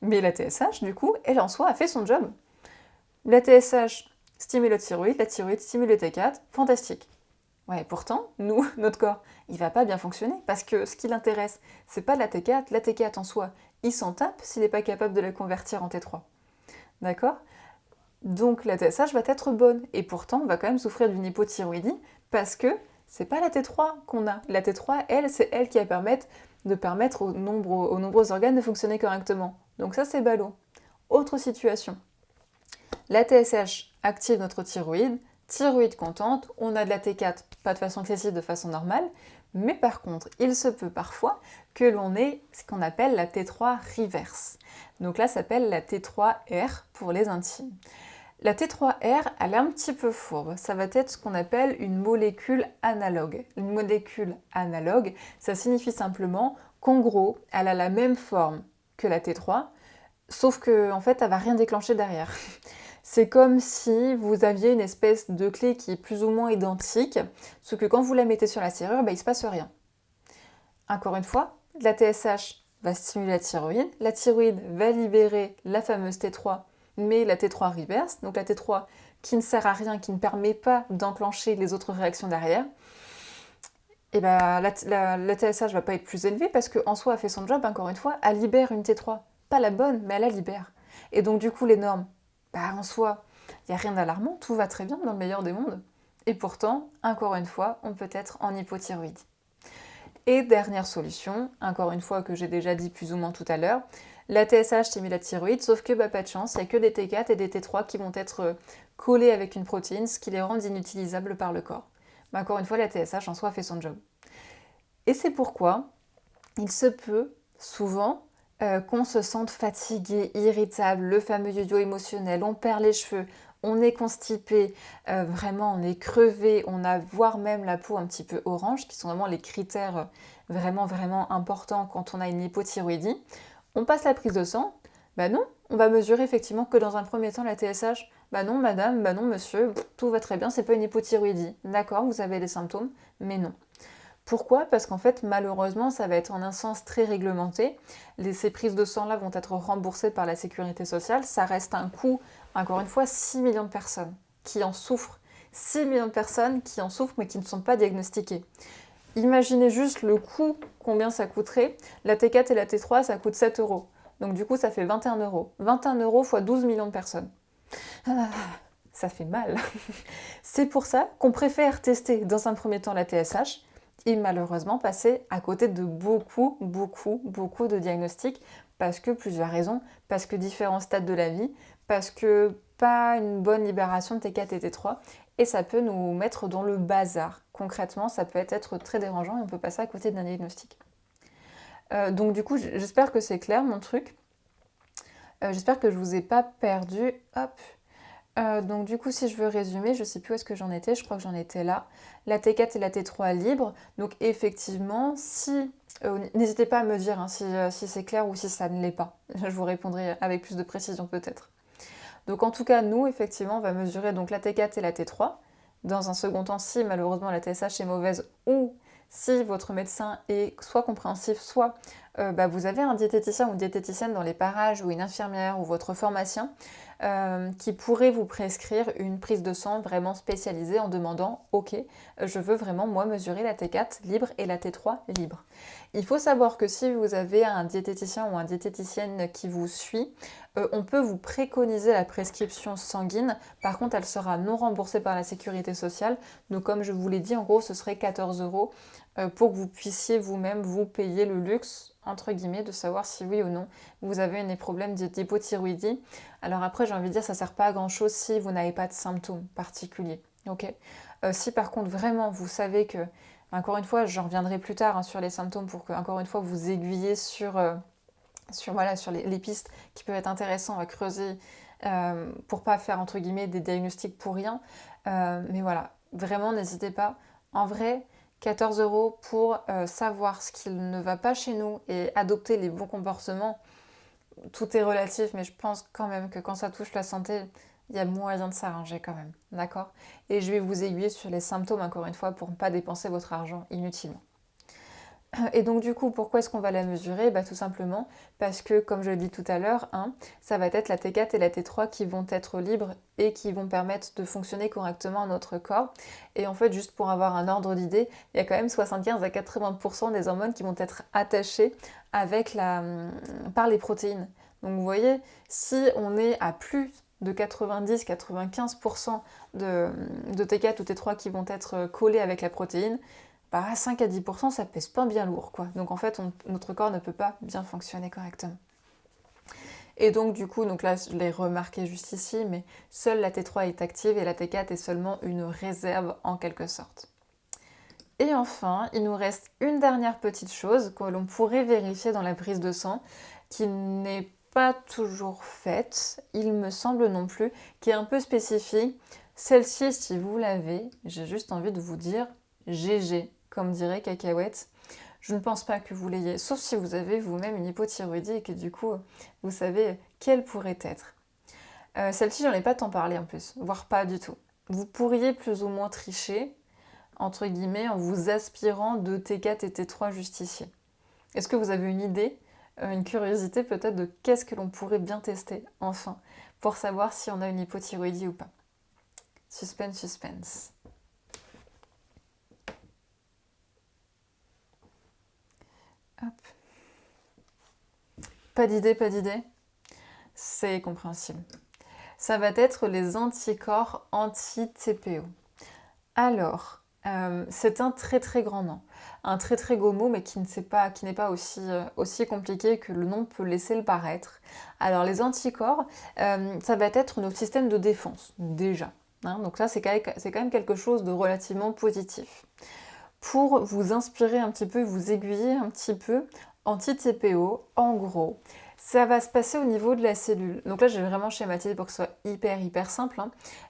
Mais la TSH, du coup, elle en soi a fait son job. La TSH stimule la thyroïde stimule le T4, fantastique. Ouais, pourtant, nous, notre corps, il va pas bien fonctionner parce que ce qui l'intéresse, c'est pas la T4. La T4 en soi, il s'en tape s'il n'est pas capable de la convertir en T3. D'accord? Donc la TSH va être bonne et pourtant on va quand même souffrir d'une hypothyroïdie parce que c'est pas la T3 qu'on a. La T3, elle, c'est elle qui va permettre aux nombreux organes de fonctionner correctement. Donc ça c'est ballot. Autre situation. La TSH active notre thyroïde contente, on a de la T4, pas de façon excessive, de façon normale, mais par contre, il se peut parfois que l'on ait ce qu'on appelle la T3 reverse. Donc là, ça s'appelle la T3R pour les intimes. La T3R, elle est un petit peu fourbe. Ça va être ce qu'on appelle une molécule analogue. Une molécule analogue, ça signifie simplement qu'en gros, elle a la même forme que la T3, sauf qu'en fait, elle va rien déclencher derrière. C'est comme si vous aviez une espèce de clé qui est plus ou moins identique, sauf que quand vous la mettez sur la serrure, il ne se passe rien. Encore une fois, la TSH va stimuler la thyroïde va libérer la fameuse T3, mais la T3 reverse, donc la T3 qui ne sert à rien, qui ne permet pas d'enclencher les autres réactions derrière, et ben la TSH va pas être plus élevée parce qu'en soi, elle fait son job, encore une fois, elle libère une T3. Pas la bonne, mais elle la libère. Et donc du coup, les normes, en soi, il n'y a rien d'alarmant, tout va très bien dans le meilleur des mondes. Et pourtant, encore une fois, on peut être en hypothyroïdie. Et dernière solution, encore une fois que j'ai déjà dit plus ou moins tout à l'heure, la TSH stimule la thyroïde, sauf que pas de chance, il n'y a que des T4 et des T3 qui vont être collés avec une protéine, ce qui les rend inutilisables par le corps. Mais encore une fois, la TSH en soi fait son job. Et c'est pourquoi il se peut souvent qu'on se sente fatigué, irritable, le fameux yo-yo émotionnel, on perd les cheveux, on est constipé, vraiment on est crevé, on a voire même la peau un petit peu orange, qui sont vraiment les critères vraiment importants quand on a une hypothyroïdie. On passe la prise de sang, non, on va mesurer effectivement que dans un premier temps la TSH, non madame, non monsieur, tout va très bien, c'est pas une hypothyroïdie. D'accord, vous avez des symptômes, mais non. Pourquoi? Parce qu'en fait, malheureusement, ça va être en un sens très réglementé. Ces prises de sang-là vont être remboursées par la sécurité sociale. Ça reste un coût, encore une fois, 6 millions de personnes qui en souffrent. 6 millions de personnes qui en souffrent mais qui ne sont pas diagnostiquées. Imaginez juste le coût, combien ça coûterait. La T4 et la T3, ça coûte 7 euros. Donc du coup, ça fait 21 euros. 21 euros fois 12 millions de personnes. Ça fait mal. C'est pour ça qu'on préfère tester dans un premier temps la TSH et malheureusement passer à côté de beaucoup de diagnostics parce que plusieurs raisons, parce que différents stades de la vie, parce que pas une bonne libération de T4 et T3 et ça peut nous mettre dans le bazar. Concrètement, ça peut être très dérangeant et on peut passer à côté d'un diagnostic. Donc du coup, j'espère que c'est clair mon truc. J'espère que je vous ai pas perdu. Hop. Donc du coup, si je veux résumer, je sais plus où est-ce que j'en étais, je crois que j'en étais là. La T4 et la T3 libre. Donc effectivement, si... n'hésitez pas à me dire si c'est clair ou si ça ne l'est pas. Je vous répondrai avec plus de précision peut-être. Donc en tout cas, nous, effectivement, on va mesurer donc la T4 et la T3. Dans un second temps, si malheureusement la TSH est mauvaise ou si votre médecin est soit compréhensif, soit vous avez un diététicien ou une diététicienne dans les parages ou une infirmière ou votre pharmacien qui pourrait vous prescrire une prise de sang vraiment spécialisée en demandant « Ok, je veux vraiment moi mesurer la T4 libre et la T3 libre ». Il faut savoir que si vous avez un diététicien ou une diététicienne qui vous suit, on peut vous préconiser la prescription sanguine. Par contre, elle sera non remboursée par la sécurité sociale. Donc comme je vous l'ai dit, en gros, ce serait 14 euros pour que vous puissiez vous-même vous payer le luxe, entre guillemets, de savoir si oui ou non vous avez des problèmes d'hypothyroïdie. Alors après, j'ai envie de dire, ça ne sert pas à grand-chose si vous n'avez pas de symptômes particuliers. Ok. Si par contre, vraiment, vous savez que, encore une fois, j'en reviendrai plus tard sur les symptômes pour que, encore une fois, vous aiguillez sur les pistes qui peuvent être intéressantes à creuser pour pas faire, entre guillemets, des diagnostics pour rien. Mais voilà, vraiment, n'hésitez pas. En vrai, 14 euros pour savoir ce qui ne va pas chez nous et adopter les bons comportements, tout est relatif, mais je pense quand même que quand ça touche la santé, il y a moyen de s'arranger quand même, d'accord? Et je vais vous aiguiller sur les symptômes, encore une fois, pour ne pas dépenser votre argent inutilement. Et donc du coup, pourquoi est-ce qu'on va la mesurer? Tout simplement parce que, comme je l'ai dit tout à l'heure, ça va être la T4 et la T3 qui vont être libres et qui vont permettre de fonctionner correctement à notre corps. Et en fait, juste pour avoir un ordre d'idée, il y a quand même 75 à 80% des hormones qui vont être attachées par les protéines. Donc vous voyez, si on est à plus de 90-95% de T4 ou T3 qui vont être collés avec la protéine, 5 à 10%, ça pèse pas bien lourd, quoi. Donc en fait, notre corps ne peut pas bien fonctionner correctement. Et donc du coup, donc là, je l'ai remarqué juste ici, mais seule la T3 est active et la T4 est seulement une réserve en quelque sorte. Et enfin, il nous reste une dernière petite chose que l'on pourrait vérifier dans la prise de sang, qui n'est pas toujours faite, il me semble non plus, qui est un peu spécifique. Celle-ci, si vous l'avez, j'ai juste envie de vous dire GG, comme dirait Cacahuète. Je ne pense pas que vous l'ayez, sauf si vous avez vous-même une hypothyroïdie et que du coup, vous savez quelle pourrait être. Celle-ci, j'en ai pas tant parlé en plus, voire pas du tout. Vous pourriez plus ou moins tricher, entre guillemets, en vous aspirant de T4 et T3 juste ici. Est-ce que vous avez une idée, une curiosité peut-être de qu'est-ce que l'on pourrait bien tester, enfin, pour savoir si on a une hypothyroïdie ou pas? Suspense, suspense. Hop. Pas d'idée, pas d'idée. C'est compréhensible. Ça va être les anticorps anti-TPO. Alors, c'est un très très grand nom, un très très gros mot, mais qui n'est pas aussi compliqué que le nom peut laisser le paraître. Alors, les anticorps, ça va être notre système de défense, déjà. Donc ça, c'est quand même quelque chose de relativement positif. Pour vous inspirer un petit peu, vous aiguiller un petit peu, anti-TPO, en gros, ça va se passer au niveau de la cellule. Donc là, j'ai vraiment schématisé pour que ce soit hyper simple.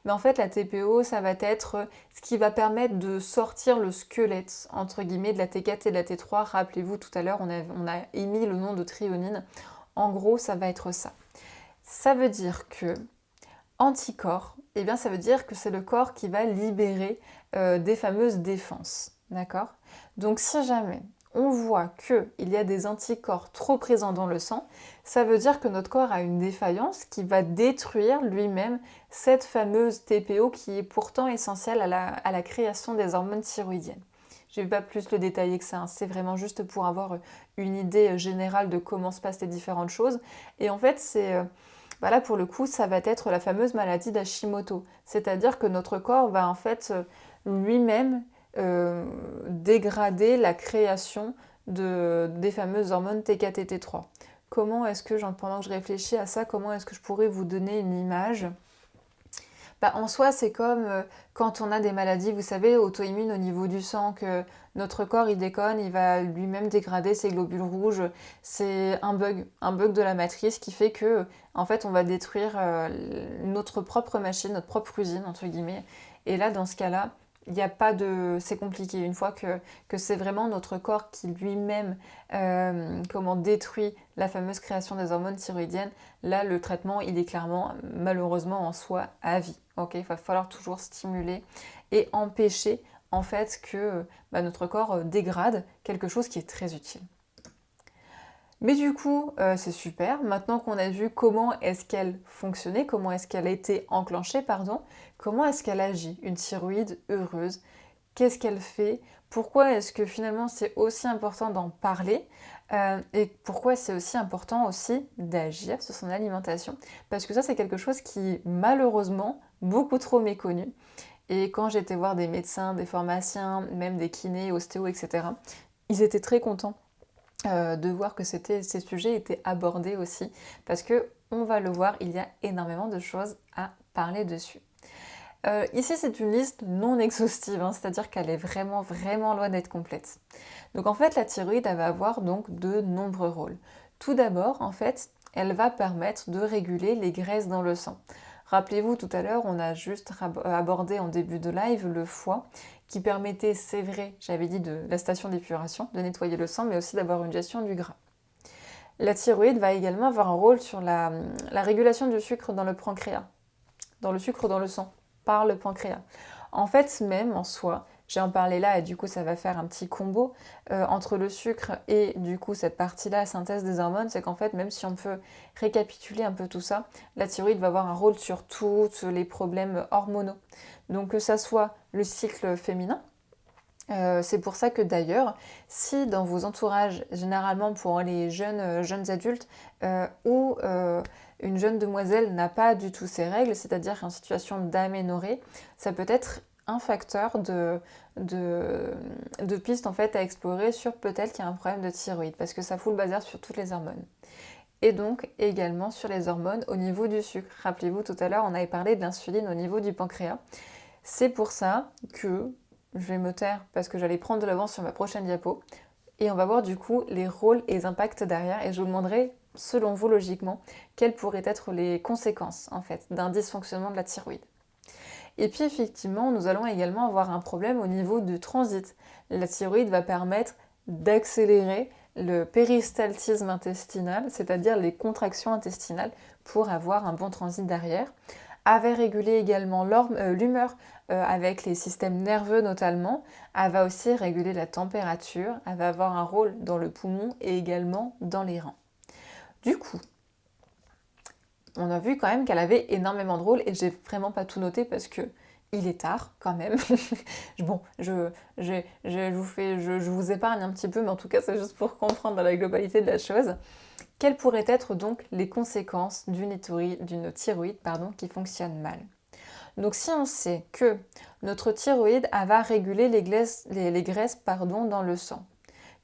Mais en fait, la TPO, ça va être ce qui va permettre de sortir le squelette, entre guillemets, de la T4 et de la T3. Rappelez-vous, tout à l'heure, on a émis le nom de thréonine. En gros, ça va être ça. Ça veut dire que anticorps, eh bien, ça veut dire que c'est le corps qui va libérer des fameuses défenses. D'accord? Donc si jamais on voit qu'il y a des anticorps trop présents dans le sang, ça veut dire que notre corps a une défaillance qui va détruire lui-même cette fameuse TPO qui est pourtant essentielle à la création des hormones thyroïdiennes. Je ne vais pas plus le détailler que ça, c'est vraiment juste pour avoir une idée générale de comment se passent les différentes choses. Et en fait, là pour le coup, ça va être la fameuse maladie d'Hashimoto. C'est-à-dire que notre corps va en fait lui-même dégrader la création des fameuses hormones T4 et T3. Comment est-ce que, pendant que je réfléchis à ça, comment est-ce que je pourrais vous donner une image? En soi, c'est comme quand on a des maladies, vous savez, auto-immunes au niveau du sang, que notre corps, il déconne, il va lui-même dégrader ses globules rouges. C'est un bug de la matrice qui fait que, en fait, on va détruire notre propre machine, notre propre usine, entre guillemets. Et là, dans ce cas-là, il n'y a pas de... C'est compliqué. Une fois que c'est vraiment notre corps qui lui-même détruit la fameuse création des hormones thyroïdiennes, là, le traitement, il est clairement, malheureusement, en soi, à vie. Il va falloir toujours stimuler et empêcher, en fait, que notre corps dégrade quelque chose qui est très utile. Mais du coup, c'est super. Maintenant qu'on a vu comment est-ce qu'elle fonctionnait, comment est-ce qu'elle a été enclenchée, comment est-ce qu'elle agit, une thyroïde heureuse, qu'est-ce qu'elle fait, pourquoi est-ce que finalement c'est aussi important d'en parler et pourquoi c'est aussi important aussi d'agir sur son alimentation. Parce que ça, c'est quelque chose qui est malheureusement beaucoup trop méconnu. Et quand j'étais voir des médecins, des pharmaciens, même des kinés, ostéos, etc., ils étaient très contents de voir que ces sujets étaient abordés aussi, parce que on va le voir, il y a énormément de choses à parler dessus. Ici, c'est une liste non exhaustive, c'est-à-dire qu'elle est vraiment loin d'être complète. Donc en fait, la thyroïde, elle va avoir donc de nombreux rôles. Tout d'abord, en fait, elle va permettre de réguler les graisses dans le sang. Rappelez-vous, tout à l'heure, on a juste abordé en début de live le foie, qui permettait, c'est vrai, j'avais dit de la station d'épuration, de nettoyer le sang, mais aussi d'avoir une gestion du gras. La thyroïde va également avoir un rôle sur la régulation du sucre dans le pancréas, dans le sucre dans le sang, par le pancréas. En fait, même en soi, J'ai en parlé là et du coup ça va faire un petit combo entre le sucre et du coup cette partie-là, synthèse des hormones, c'est qu'en fait même si on peut récapituler un peu tout ça, la thyroïde va avoir un rôle sur tous les problèmes hormonaux. Donc que ça soit le cycle féminin, c'est pour ça que d'ailleurs, si dans vos entourages, généralement pour les jeunes adultes, ou une jeune demoiselle n'a pas du tout ses règles, c'est-à-dire en situation d'aménorrhée, ça peut être un facteur de piste en fait à explorer sur peut-être qu'il y a un problème de thyroïde, parce que ça fout le bazar sur toutes les hormones. Et donc également sur les hormones au niveau du sucre. Rappelez-vous, tout à l'heure, on avait parlé de l'insuline au niveau du pancréas. C'est pour ça que je vais me taire parce que j'allais prendre de l'avance sur ma prochaine diapo. Et on va voir du coup les rôles et les impacts derrière. Et je vous demanderai, selon vous logiquement, quelles pourraient être les conséquences en fait d'un dysfonctionnement de la thyroïde. Et puis effectivement, nous allons également avoir un problème au niveau du transit. La thyroïde va permettre d'accélérer le péristaltisme intestinal, c'est-à-dire les contractions intestinales, pour avoir un bon transit derrière. Elle va réguler également l'humeur avec les systèmes nerveux notamment. Elle va aussi réguler la température. Elle va avoir un rôle dans le poumon et également dans les reins. Du coup, on a vu quand même qu'elle avait énormément de rôles et j'ai vraiment pas tout noté parce que il est tard quand même. Bon, je vous épargne un petit peu, mais en tout cas c'est juste pour comprendre la globalité de la chose. Quelles pourraient être donc les conséquences d'une thyroïde qui fonctionne mal? Donc si on sait que notre thyroïde va réguler les graisses dans le sang,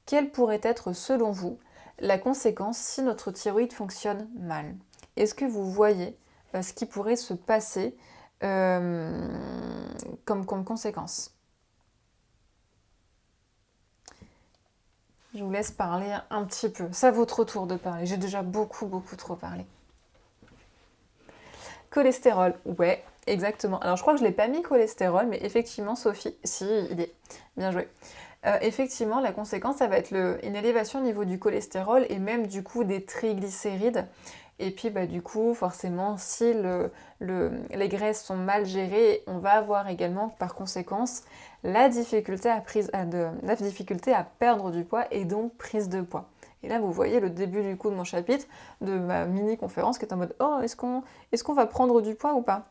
quelle pourrait être selon vous la conséquence si notre thyroïde fonctionne mal? Est-ce que vous voyez ce qui pourrait se passer comme conséquence? Je vous laisse parler un petit peu. C'est à votre tour de parler. J'ai déjà beaucoup trop parlé. Cholestérol, ouais, exactement. Alors je crois que je ne l'ai pas mis cholestérol, mais effectivement, Sophie, si, il est. Bien joué. Effectivement, la conséquence, ça va être une élévation au niveau du cholestérol et même du coup des triglycérides. Et puis du coup, forcément, si les graisses sont mal gérées, on va avoir également par conséquence la difficulté à perdre du poids et donc prise de poids. Et là, vous voyez le début du coup de mon chapitre, de ma mini-conférence qui est en mode « Oh, est-ce qu'on va prendre du poids ou pas ?»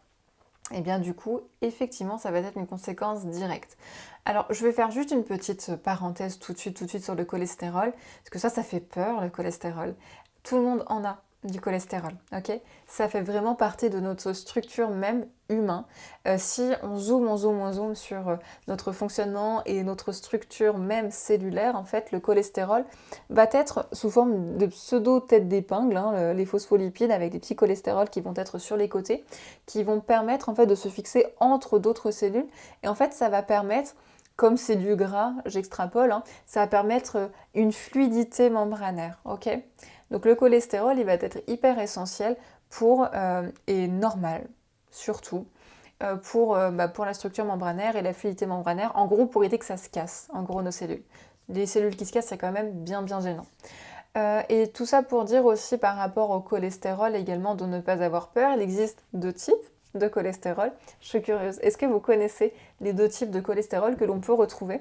Et bien du coup, effectivement, ça va être une conséquence directe. Alors, je vais faire juste une petite parenthèse tout de suite sur le cholestérol, parce que ça fait peur, le cholestérol. Tout le monde en a du cholestérol, ok? Ça fait vraiment partie de notre structure même humain. Si on zoome sur notre fonctionnement et notre structure même cellulaire, en fait, le cholestérol va être sous forme de pseudo-tête d'épingle, les phospholipides avec des petits cholestérols qui vont être sur les côtés, qui vont permettre en fait de se fixer entre d'autres cellules. Et en fait, ça va permettre, comme c'est du gras, j'extrapole, ça va permettre une fluidité membranaire, ok? Donc le cholestérol, il va être hyper essentiel et normal, surtout, pour la structure membranaire et la fluidité membranaire, en gros pour éviter que ça se casse, en gros nos cellules. Les cellules qui se cassent, c'est quand même bien gênant. Et tout ça pour dire aussi par rapport au cholestérol également de ne pas avoir peur, il existe 2 types de cholestérol. Je suis curieuse, est-ce que vous connaissez les 2 types de cholestérol que l'on peut retrouver?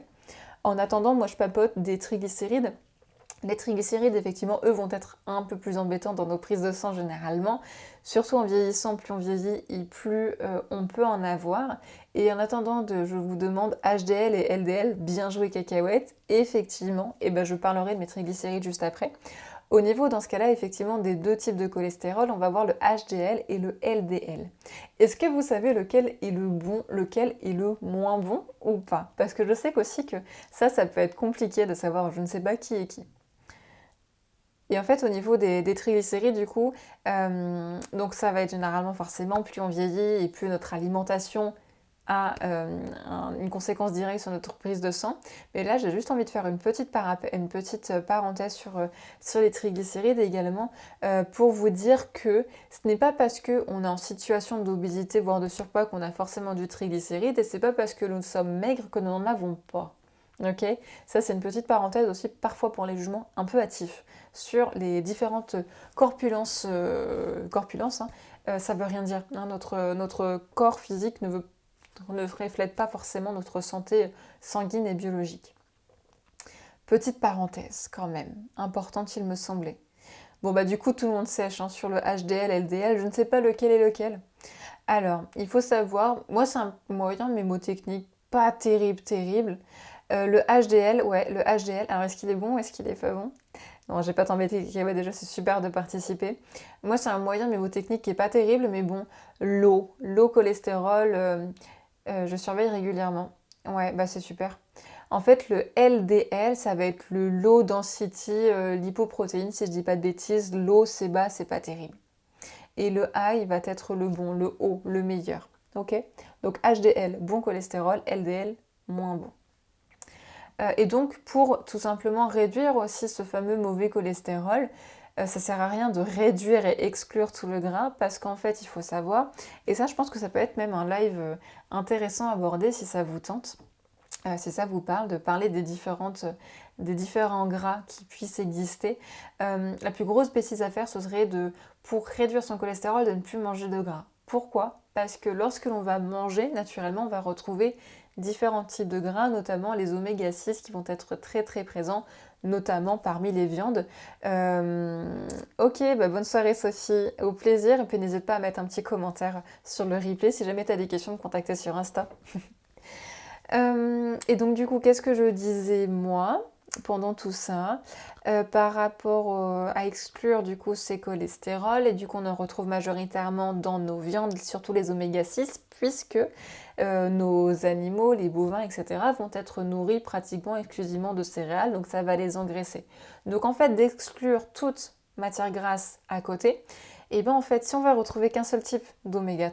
En attendant, moi je papote des triglycérides. Les triglycérides, effectivement, eux vont être un peu plus embêtants dans nos prises de sang généralement. Surtout en vieillissant, plus on vieillit et plus on peut en avoir. Et en attendant, je vous demande HDL et LDL, bien joué cacahuètes. Et effectivement, je parlerai de mes triglycérides juste après. Au niveau, dans ce cas-là, effectivement, des 2 types de cholestérol, on va voir le HDL et le LDL. Est-ce que vous savez lequel est le bon, lequel est le moins bon ou pas? Parce que je sais qu'aussi que ça peut être compliqué de savoir, je ne sais pas qui est qui. Et en fait, au niveau des triglycérides, du coup, donc ça va être généralement forcément, plus on vieillit et plus notre alimentation a une conséquence directe sur notre prise de sang. Mais là, j'ai juste envie de faire une petite parenthèse sur les triglycérides également, pour vous dire que ce n'est pas parce qu'on est en situation d'obésité, voire de surpoids, qu'on a forcément du triglycéride, et c'est pas parce que nous sommes maigres que nous n'en avons pas. Ok, ça c'est une petite parenthèse aussi parfois pour les jugements un peu hâtifs sur les différentes corpulences. Ça veut rien dire, notre corps physique ne veut Donc, ne reflète pas forcément notre santé sanguine et biologique. Petite parenthèse quand même, importante il me semblait. Bon bah du coup tout le monde sèche hein, sur le HDL, LDL, je ne sais pas lequel est lequel. Alors, il faut savoir, moi c'est un moyen mémotechnique pas terrible. Le HDL, ouais, le HDL, alors est-ce qu'il est bon ou est-ce qu'il est pas bon? Non, je vais pas t'embêter, ouais, déjà c'est super de participer. Moi c'est un moyen mémotechnique qui est pas terrible, mais bon, l'eau cholestérol, je surveille régulièrement. Ouais, bah c'est super. En fait, le LDL, ça va être le low density lipoprotéine, si je dis pas de bêtises. Low, c'est bas, c'est pas terrible. Et le high va être le bon, le haut, le meilleur. Ok? Donc HDL, bon cholestérol, LDL, moins bon. Et donc, pour tout simplement réduire aussi ce fameux mauvais cholestérol, ça sert à rien de réduire et exclure tout le gras parce qu'en fait, il faut savoir, et ça, je pense que ça peut être même un live intéressant à aborder si ça vous tente. Si ça vous parle, de parler des différents gras qui puissent exister. La plus grosse bêtise à faire, ce serait pour réduire son cholestérol, de ne plus manger de gras. Pourquoi? Parce que lorsque l'on va manger, naturellement, on va retrouver différents types de gras, notamment les oméga 6 qui vont être très très présents, notamment parmi les viandes. Ok, bah bonne soirée Sophie, au plaisir, et puis n'hésite pas à mettre un petit commentaire sur le replay si jamais tu as des questions, me contacter sur Insta. Et donc du coup, qu'est-ce que je disais moi pendant tout ça par rapport à exclure du coup ces cholestérols et du coup on en retrouve majoritairement dans nos viandes, surtout les oméga 6 puisque nos animaux, les bovins, etc. vont être nourris pratiquement exclusivement de céréales, donc ça va les engraisser. Donc en fait d'exclure toute matière grasse à côté, et bien en fait si on va retrouver qu'un seul type d'oméga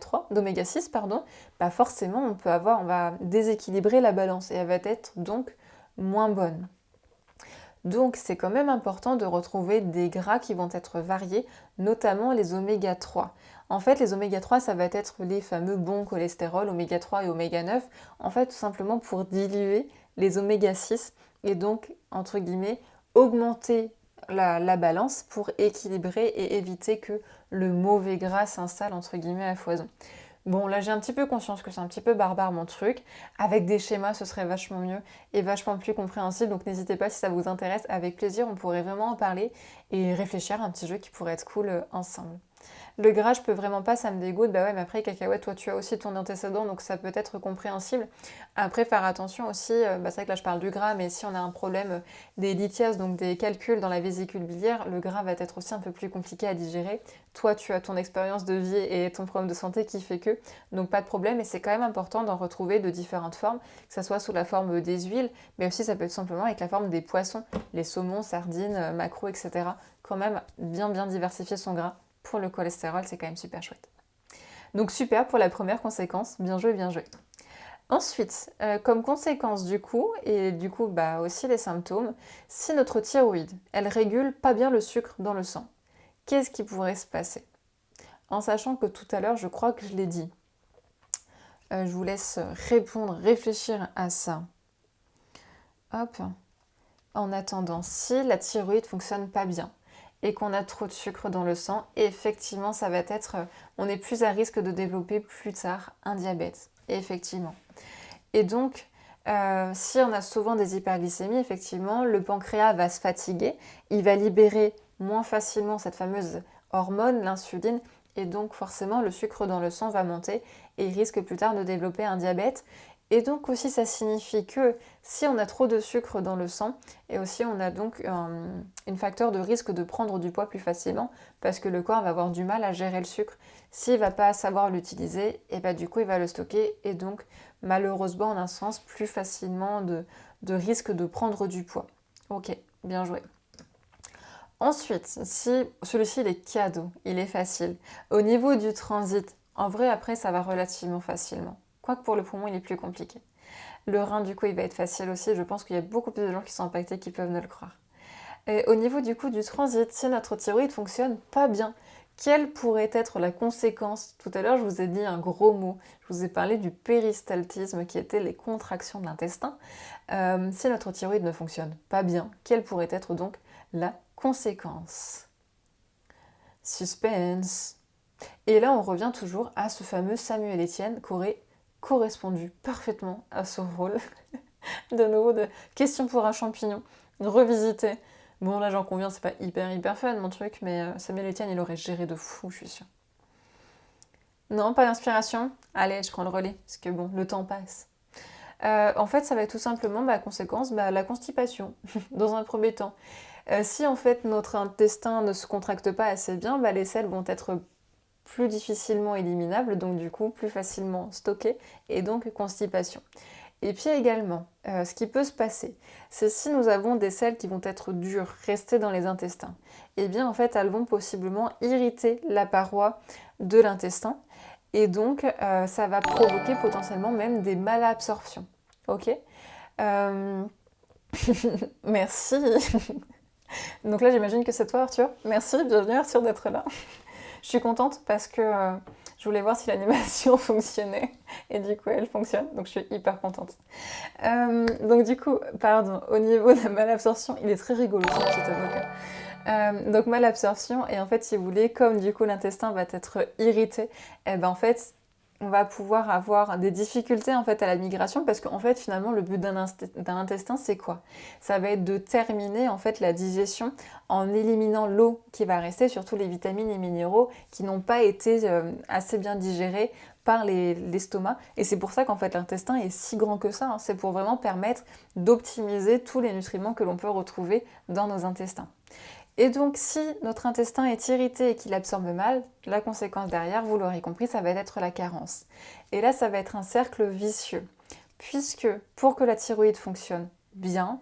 6 pardon, bah forcément on va déséquilibrer la balance et elle va être donc moins bonne. Donc c'est quand même important de retrouver des gras qui vont être variés, notamment les oméga 3. En fait les oméga 3 ça va être les fameux bons cholestérols, oméga 3 et oméga 9, en fait tout simplement pour diluer les oméga 6 et donc entre guillemets augmenter la balance pour équilibrer et éviter que le mauvais gras s'installe entre guillemets à foison. Bon, là j'ai un petit peu conscience que c'est un petit peu barbare mon truc. Avec des schémas, ce serait vachement mieux et vachement plus compréhensible. Donc n'hésitez pas si ça vous intéresse. Avec plaisir, on pourrait vraiment en parler et réfléchir à un petit jeu qui pourrait être cool ensemble. Le gras, je peux vraiment pas, ça me dégoûte. Bah ouais, mais après, cacahuète, toi, tu as aussi ton antécédent, donc ça peut être compréhensible. Après, faire attention aussi, c'est vrai que là, je parle du gras, mais si on a un problème des lithiases, donc des calculs dans la vésicule biliaire, le gras va être aussi un peu plus compliqué à digérer. Toi, tu as ton expérience de vie et ton problème de santé qui fait que, donc pas de problème, et c'est quand même important d'en retrouver de différentes formes, que ça soit sous la forme des huiles, mais aussi ça peut être simplement avec la forme des poissons, les saumons, sardines, maquereaux, etc. Quand même bien diversifier son gras. Pour le cholestérol, c'est quand même super chouette. Donc super pour la première conséquence, bien joué, bien joué. Ensuite, comme conséquence du coup, et du coup bah, aussi les symptômes, si notre thyroïde, elle régule pas bien le sucre dans le sang, qu'est-ce qui pourrait se passer? En sachant que tout à l'heure, je crois que je l'ai dit. Je vous laisse répondre, réfléchir à ça. Hop. En attendant, si la thyroïde fonctionne pas bien, et qu'on a trop de sucre dans le sang, et effectivement, ça va être, on est plus à risque de développer plus tard un diabète, effectivement. Et donc, si on a souvent des hyperglycémies, effectivement, le pancréas va se fatiguer, il va libérer moins facilement cette fameuse hormone, l'insuline, et donc forcément le sucre dans le sang va monter et il risque plus tard de développer un diabète. Et donc aussi ça signifie que si on a trop de sucre dans le sang, et aussi on a donc un facteur de risque de prendre du poids plus facilement parce que le corps va avoir du mal à gérer le sucre. S'il ne va pas savoir l'utiliser, et bah, du coup il va le stocker et donc malheureusement en un sens plus facilement de risque de prendre du poids. Ok, bien joué. Ensuite, si celui-ci il est cadeau, il est facile. Au niveau du transit, en vrai après ça va relativement facilement. Quoique pour le poumon, il est plus compliqué. Le rein, du coup, il va être facile aussi. Je pense qu'il y a beaucoup plus de gens qui sont impactés qui peuvent ne le croire. Et au niveau du coup du transit, si notre thyroïde fonctionne pas bien, quelle pourrait être la conséquence? Tout à l'heure, je vous ai dit un gros mot. Je vous ai parlé du péristaltisme, qui était les contractions de l'intestin. Si notre thyroïde ne fonctionne pas bien, quelle pourrait être donc la conséquence? Suspense. Et là, on revient toujours à ce fameux Samuel Etienne qu'aurait correspondu parfaitement à ce rôle. De nouveau, de questions pour un champignon, revisiter. Bon, là, j'en conviens, c'est pas hyper fun mon truc, mais Samuel Etienne, il aurait géré de fou, je suis sûre. Non, pas d'inspiration? Allez, je prends le relais, parce que bon, le temps passe. En fait, ça va être tout simplement, conséquence, la constipation, dans un premier temps. Si en fait notre intestin ne se contracte pas assez bien, les selles vont être plus difficilement éliminables, donc du coup plus facilement stockées, et donc constipation. Et puis également, ce qui peut se passer, c'est si nous avons des selles qui vont être dures, restées dans les intestins, et bien en fait elles vont possiblement irriter la paroi de l'intestin, et donc ça va provoquer potentiellement même des malabsorptions. Ok. Merci. Donc là j'imagine que c'est toi Arthur. Merci, bienvenue Arthur d'être là. Je suis contente parce que je voulais voir si l'animation fonctionnait et du coup elle fonctionne, donc je suis hyper contente. Donc du coup, pardon, au niveau de la malabsorption, il est très rigolo ce petit avocat. Donc malabsorption, et en fait si vous voulez, comme du coup l'intestin va être irrité, et en fait on va pouvoir avoir des difficultés en fait à la migration, parce qu'en fait finalement le but d'un intestin c'est quoi? Ça va être de terminer en fait la digestion en éliminant l'eau qui va rester, surtout les vitamines et minéraux qui n'ont pas été assez bien digérés par l'estomac, et c'est pour ça qu'en fait l'intestin est si grand que ça, c'est pour vraiment permettre d'optimiser tous les nutriments que l'on peut retrouver dans nos intestins. Et donc, si notre intestin est irrité et qu'il absorbe mal, la conséquence derrière, vous l'aurez compris, ça va être la carence. Et là, ça va être un cercle vicieux, puisque pour que la thyroïde fonctionne bien,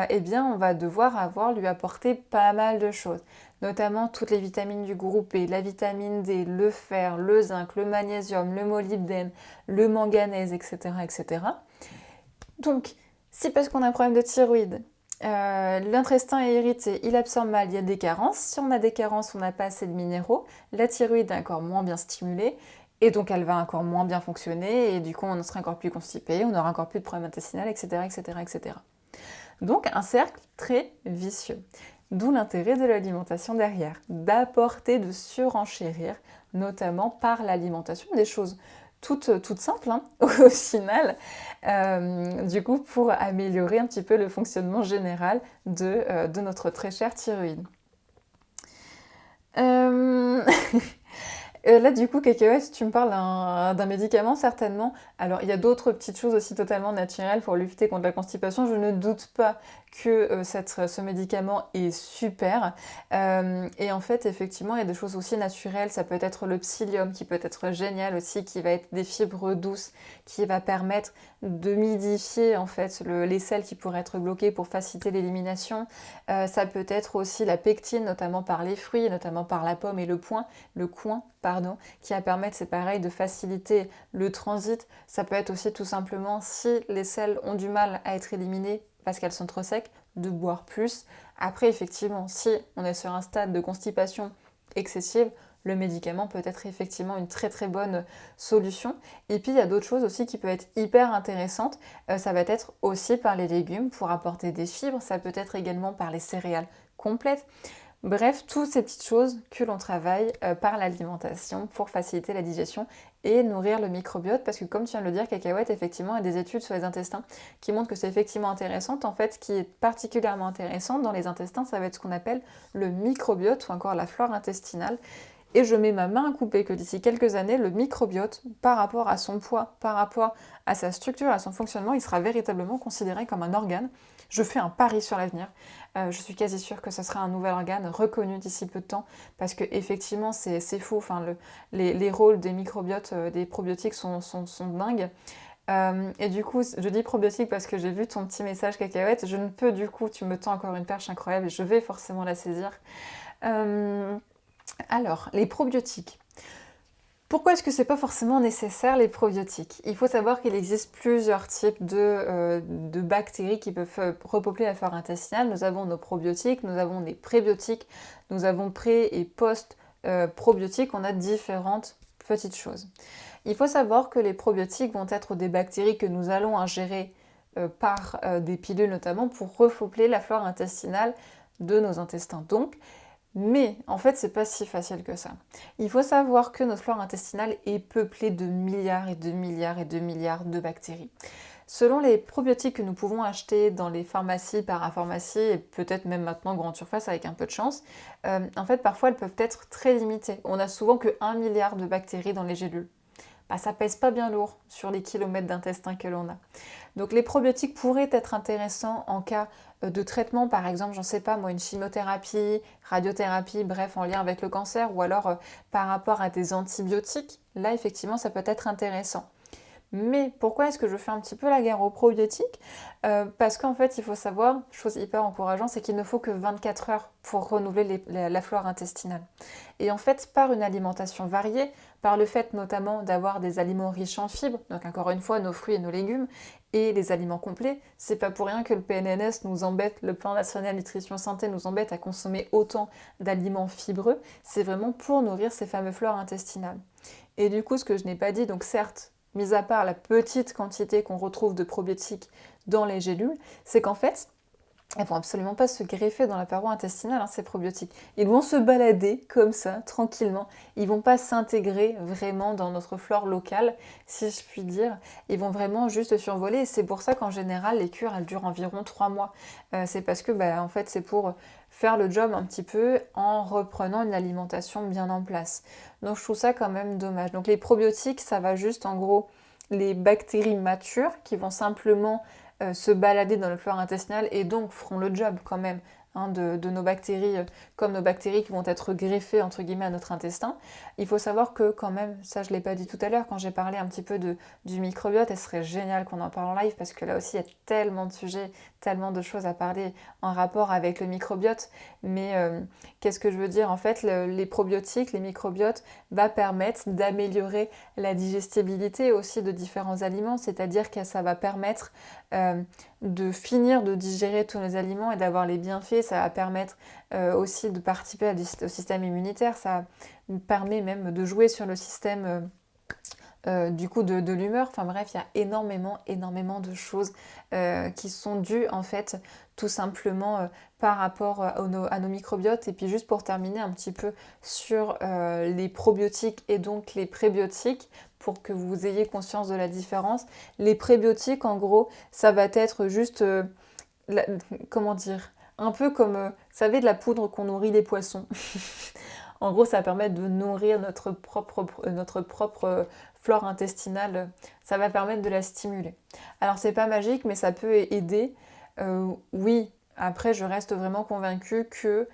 eh bien, on va devoir lui apporter pas mal de choses, notamment toutes les vitamines du groupe B, la vitamine D, le fer, le zinc, le magnésium, le molybdène, le manganèse, etc., etc. Donc, si parce qu'on a un problème de thyroïde, l'intestin est irrité, il absorbe mal, il y a des carences. Si on a des carences, on n'a pas assez de minéraux, la thyroïde est encore moins bien stimulée, et donc elle va encore moins bien fonctionner, et du coup on sera encore plus constipé, on aura encore plus de problèmes intestinaux, etc., etc., etc. Donc un cercle très vicieux. D'où l'intérêt de l'alimentation derrière, d'apporter, de surenchérir, notamment par l'alimentation, des choses toutes simples au final, du coup pour améliorer un petit peu le fonctionnement général de notre très chère thyroïde. Là, du coup, Cacahuète, tu me parles d'un médicament, certainement. Alors, il y a d'autres petites choses aussi totalement naturelles pour lutter contre la constipation. Je ne doute pas que ce médicament est super. Et en fait, effectivement, il y a des choses aussi naturelles. Ça peut être le psyllium, qui peut être génial aussi, qui va être des fibres douces, qui va permettre de modifier en fait les selles qui pourraient être bloquées pour faciliter l'élimination. Ça peut être aussi la pectine, notamment par les fruits, notamment par la pomme et le coin, qui va permettre, c'est pareil, de faciliter le transit. Ça peut être aussi tout simplement, si les selles ont du mal à être éliminées parce qu'elles sont trop secs, de boire plus. Après, effectivement, si on est sur un stade de constipation excessive, le médicament peut être effectivement une très très bonne solution. Et puis il y a d'autres choses aussi qui peuvent être hyper intéressantes. Ça va être aussi par les légumes pour apporter des fibres, ça peut être également par les céréales complètes. Bref, toutes ces petites choses que l'on travaille par l'alimentation pour faciliter la digestion et nourrir le microbiote, parce que comme tu viens de le dire, Cacahuète, effectivement, il y a des études sur les intestins qui montrent que c'est effectivement intéressant. En fait, ce qui est particulièrement intéressant dans les intestins, ça va être ce qu'on appelle le microbiote ou encore la flore intestinale. Et je mets ma main à couper que d'ici quelques années, le microbiote, par rapport à son poids, par rapport à sa structure, à son fonctionnement, il sera véritablement considéré comme un organe. Je fais un pari sur l'avenir. Je suis quasi sûre que ce sera un nouvel organe reconnu d'ici peu de temps, parce que effectivement c'est fou. Enfin, les rôles des microbiotes, des probiotiques sont dingues. Et du coup, je dis probiotique parce que j'ai vu ton petit message Cacahuète. Je ne peux, du coup, tu me tends encore une perche incroyable et je vais forcément la saisir. Alors, les probiotiques. Pourquoi est-ce que c'est pas forcément nécessaire les probiotiques? Il faut savoir qu'il existe plusieurs types de bactéries qui peuvent repeupler la flore intestinale. Nous avons nos probiotiques, nous avons des prébiotiques, nous avons pré- et post-probiotiques. On a différentes petites choses. Il faut savoir que les probiotiques vont être des bactéries que nous allons ingérer par des pilules notamment pour repeupler la flore intestinale de nos intestins. Donc, Mais en fait, c'est pas si facile que ça. Il faut savoir que notre flore intestinale est peuplée de milliards et de milliards et de milliards de bactéries. Selon les probiotiques que nous pouvons acheter dans les pharmacies, parapharmacies et peut-être même maintenant grande surface avec un peu de chance, en fait parfois elles peuvent être très limitées. On a souvent que 1 milliard de bactéries dans les gélules. Bah, ça pèse pas bien lourd sur les kilomètres d'intestin que l'on a. Donc les probiotiques pourraient être intéressants en cas de traitement, par exemple, j'en sais pas moi, une chimiothérapie, radiothérapie, bref, en lien avec le cancer, ou alors par rapport à des antibiotiques. Là, effectivement, ça peut être intéressant. Mais pourquoi est-ce que je fais un petit peu la guerre aux probiotiques? Parce qu'en fait, il faut savoir, chose hyper encourageante, c'est qu'il ne faut que 24 heures pour renouveler la flore intestinale. Et en fait, par une alimentation variée, par le fait notamment d'avoir des aliments riches en fibres, donc encore une fois, nos fruits et nos légumes, et les aliments complets, c'est pas pour rien que le PNNS nous embête, le Plan National Nutrition Santé nous embête à consommer autant d'aliments fibreux, c'est vraiment pour nourrir ces fameux flores intestinales. Et du coup, ce que je n'ai pas dit, donc certes, mis à part la petite quantité qu'on retrouve de probiotiques dans les gélules, c'est qu'en fait, elles vont absolument pas se greffer dans la paroi intestinale, hein, ces probiotiques. Ils vont se balader comme ça, tranquillement. Ils vont pas s'intégrer vraiment dans notre flore locale, si je puis dire. Ils vont vraiment juste survoler. Et c'est pour ça qu'en général, les cures, elles durent environ 3 mois. C'est parce que, en fait, c'est pour faire le job un petit peu en reprenant une alimentation bien en place. Donc je trouve ça quand même dommage. Donc les probiotiques, ça va juste en gros les bactéries matures qui vont simplement se balader dans le flore intestinal et donc feront le job quand même, hein, de nos bactéries, comme nos bactéries qui vont être greffées entre guillemets à notre intestin. Il faut savoir que quand même, ça je ne l'ai pas dit tout à l'heure, quand j'ai parlé un petit peu du microbiote, et ce serait génial qu'on en parle en live parce que là aussi il y a tellement de sujets, tellement de choses à parler en rapport avec le microbiote. Mais qu'est-ce que je veux dire? En fait, les probiotiques, les microbiotes va permettre d'améliorer la digestibilité aussi de différents aliments, c'est-à-dire que ça va permettre de finir de digérer tous les aliments et d'avoir les bienfaits. Ça va permettre aussi de participer au système immunitaire. Ça permet même de jouer sur le système du coup de l'humeur. Enfin bref, il y a énormément de choses qui sont dues en fait tout simplement par rapport à nos microbiotes. Et puis juste pour terminer un petit peu sur les probiotiques et donc les prébiotiques, pour que vous ayez conscience de la différence. Les prébiotiques, en gros, ça va être juste, comment dire, un peu comme, vous savez, de la poudre qu'on nourrit les poissons. En gros, ça permet de nourrir notre propre flore intestinale. Ça va permettre de la stimuler. Alors, c'est pas magique, mais ça peut aider. Oui, après, je reste vraiment convaincue que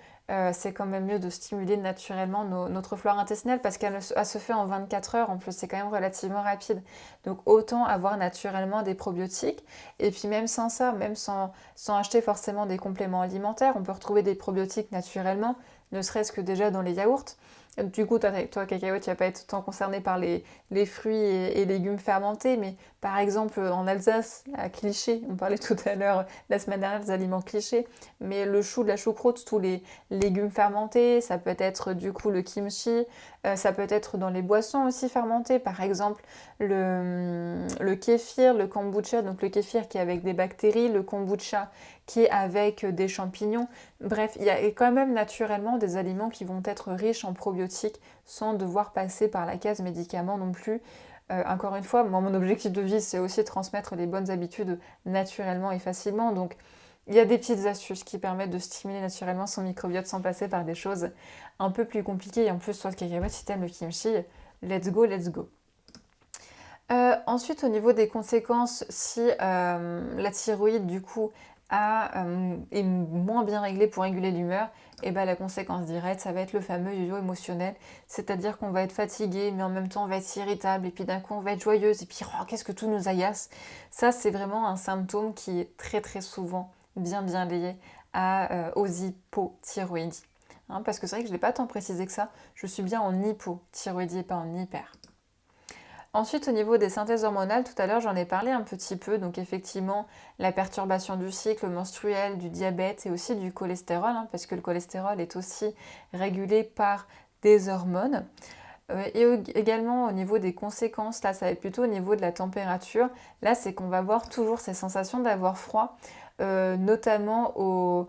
c'est quand même mieux de stimuler naturellement notre flore intestinale parce qu'elle se fait en 24 heures. En plus, c'est quand même relativement rapide. Donc, autant avoir naturellement des probiotiques. Et puis, même sans ça, même sans acheter forcément des compléments alimentaires, on peut retrouver des probiotiques naturellement, ne serait-ce que déjà dans les yaourts. Du coup, toi, Cacao, tu vas pas être tant concerné par les fruits et légumes fermentés, mais par exemple en Alsace, à Cliché, on parlait tout à l'heure, la semaine dernière, des aliments clichés, mais le chou, de la choucroute, tous les légumes fermentés, ça peut être du coup le kimchi, ça peut être dans les boissons aussi fermentées, par exemple le kéfir, le kombucha, donc le kéfir qui est avec des bactéries, le kombucha qui est avec des champignons. Bref, il y a quand même naturellement des aliments qui vont être riches en probiotiques sans devoir passer par la case médicaments non plus. Encore une fois, moi, mon objectif de vie, c'est aussi transmettre les bonnes habitudes naturellement et facilement. Donc, il y a des petites astuces qui permettent de stimuler naturellement son microbiote sans passer par des choses un peu plus compliquées. Et en plus, soit le cacahuète, si t'aimes le kimchi, let's go, let's go. Ensuite, au niveau des conséquences, si la thyroïde, du coup, est moins bien réglée pour réguler l'humeur, et ben la conséquence directe, ça va être le fameux yo-yo émotionnel, c'est-à-dire qu'on va être fatigué, mais en même temps on va être irritable, et puis d'un coup on va être joyeuse, et puis oh, qu'est-ce que tout nous agace. Ça, c'est vraiment un symptôme qui est très souvent bien lié aux hypothyroïdies. Hein, parce que c'est vrai que je ne l'ai pas tant précisé que ça, je suis bien en hypothyroïdie et pas en hyper. Ensuite, au niveau des synthèses hormonales, tout à l'heure j'en ai parlé un petit peu, donc effectivement la perturbation du cycle menstruel, du diabète et aussi du cholestérol, hein, parce que le cholestérol est aussi régulé par des hormones. Et également au niveau des conséquences, là ça va être plutôt au niveau de la température, là c'est qu'on va avoir toujours ces sensations d'avoir froid, notamment aux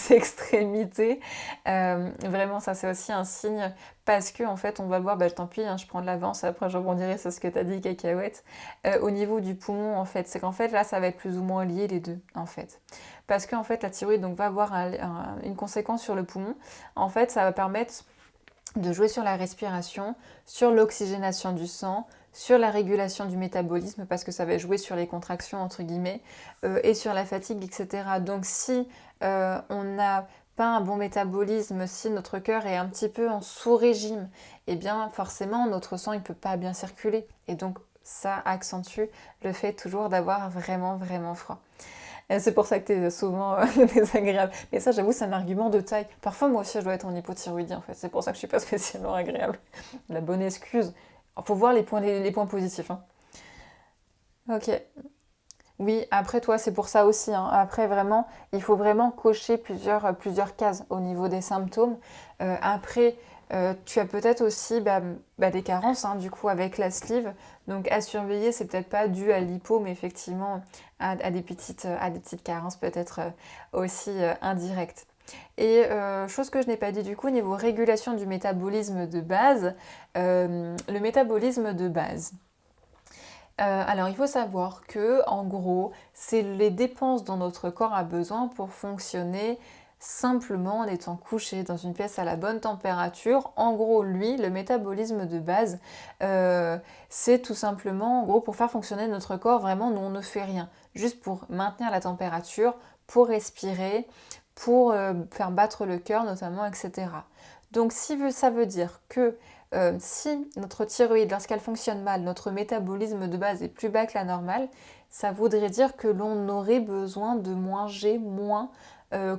extrémités. Vraiment, ça c'est aussi un signe parce que en fait, on va le voir, bah, tant pis, hein, je prends de l'avance, après je rebondirai sur ce que tu as dit, cacahuète. Au niveau du poumon, en fait, c'est qu'en fait, là, ça va être plus ou moins lié les deux, en fait. Parce qu'en fait, la thyroïde donc, va avoir une conséquence sur le poumon. En fait, ça va permettre de jouer sur la respiration, sur l'oxygénation du sang, sur la régulation du métabolisme, parce que ça va jouer sur les contractions, entre guillemets, et sur la fatigue, etc. Donc si on n'a pas un bon métabolisme, si notre cœur est un petit peu en sous-régime, eh bien forcément notre sang ne peut pas bien circuler. Et donc ça accentue le fait toujours d'avoir vraiment vraiment froid. Et c'est pour ça que tu es souvent désagréable. Mais ça, j'avoue, c'est un argument de taille. Parfois, moi aussi, je dois être en hypothyroïdie, en fait. C'est pour ça que je suis pas spécialement agréable. La bonne excuse. Il faut voir les points positifs. Hein. Ok. Oui, après, toi, c'est pour ça aussi. Hein. Après, vraiment, il faut vraiment cocher plusieurs cases au niveau des symptômes. Après, tu as peut-être aussi des carences, hein, du coup, avec la sleeve. Donc, à surveiller, c'est peut-être pas dû à l'hypo, mais effectivement, à des petites carences peut-être aussi indirectes. Et chose que je n'ai pas dit du coup, niveau régulation du métabolisme de base, le métabolisme de base. Alors, il faut savoir que, en gros, c'est les dépenses dont notre corps a besoin pour fonctionner simplement en étant couché dans une pièce à la bonne température. En gros, lui, le métabolisme de base, c'est tout simplement, en gros, pour faire fonctionner notre corps, vraiment, nous, on ne fait rien. Juste pour maintenir la température, pour respirer, pour faire battre le cœur, notamment, etc. Donc, si ça veut dire que si notre thyroïde, lorsqu'elle fonctionne mal, notre métabolisme de base est plus bas que la normale, ça voudrait dire que l'on aurait besoin de manger moins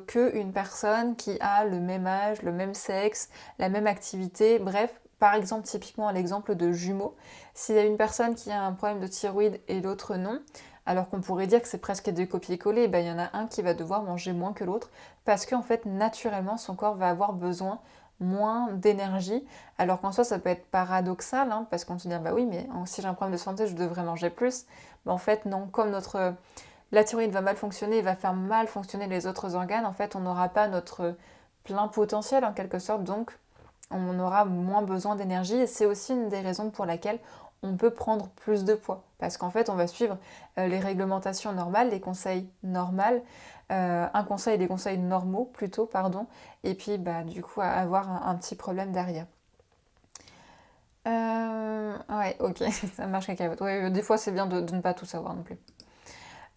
qu'une personne qui a le même âge, le même sexe, la même activité, bref. Par exemple, typiquement l'exemple de jumeaux, s'il y a une personne qui a un problème de thyroïde et l'autre non, alors qu'on pourrait dire que c'est presque des copier-coller, ben, il y en a un qui va devoir manger moins que l'autre parce qu'en fait, naturellement, son corps va avoir besoin moins d'énergie, alors qu'en soi ça peut être paradoxal, hein, parce qu'on se dit bah oui mais si j'ai un problème de santé je devrais manger plus, mais en fait non, comme la thyroïde va mal fonctionner, va faire mal fonctionner les autres organes, en fait on n'aura pas notre plein potentiel en quelque sorte, donc on aura moins besoin d'énergie et c'est aussi une des raisons pour laquelle on peut prendre plus de poids. Parce qu'en fait, on va suivre les réglementations normales, les conseils normaux, des conseils normaux plutôt, pardon, et puis du coup avoir un petit problème derrière. Ouais, ok, ça marche cacahuète. Ouais, des fois c'est bien de ne pas tout savoir non plus.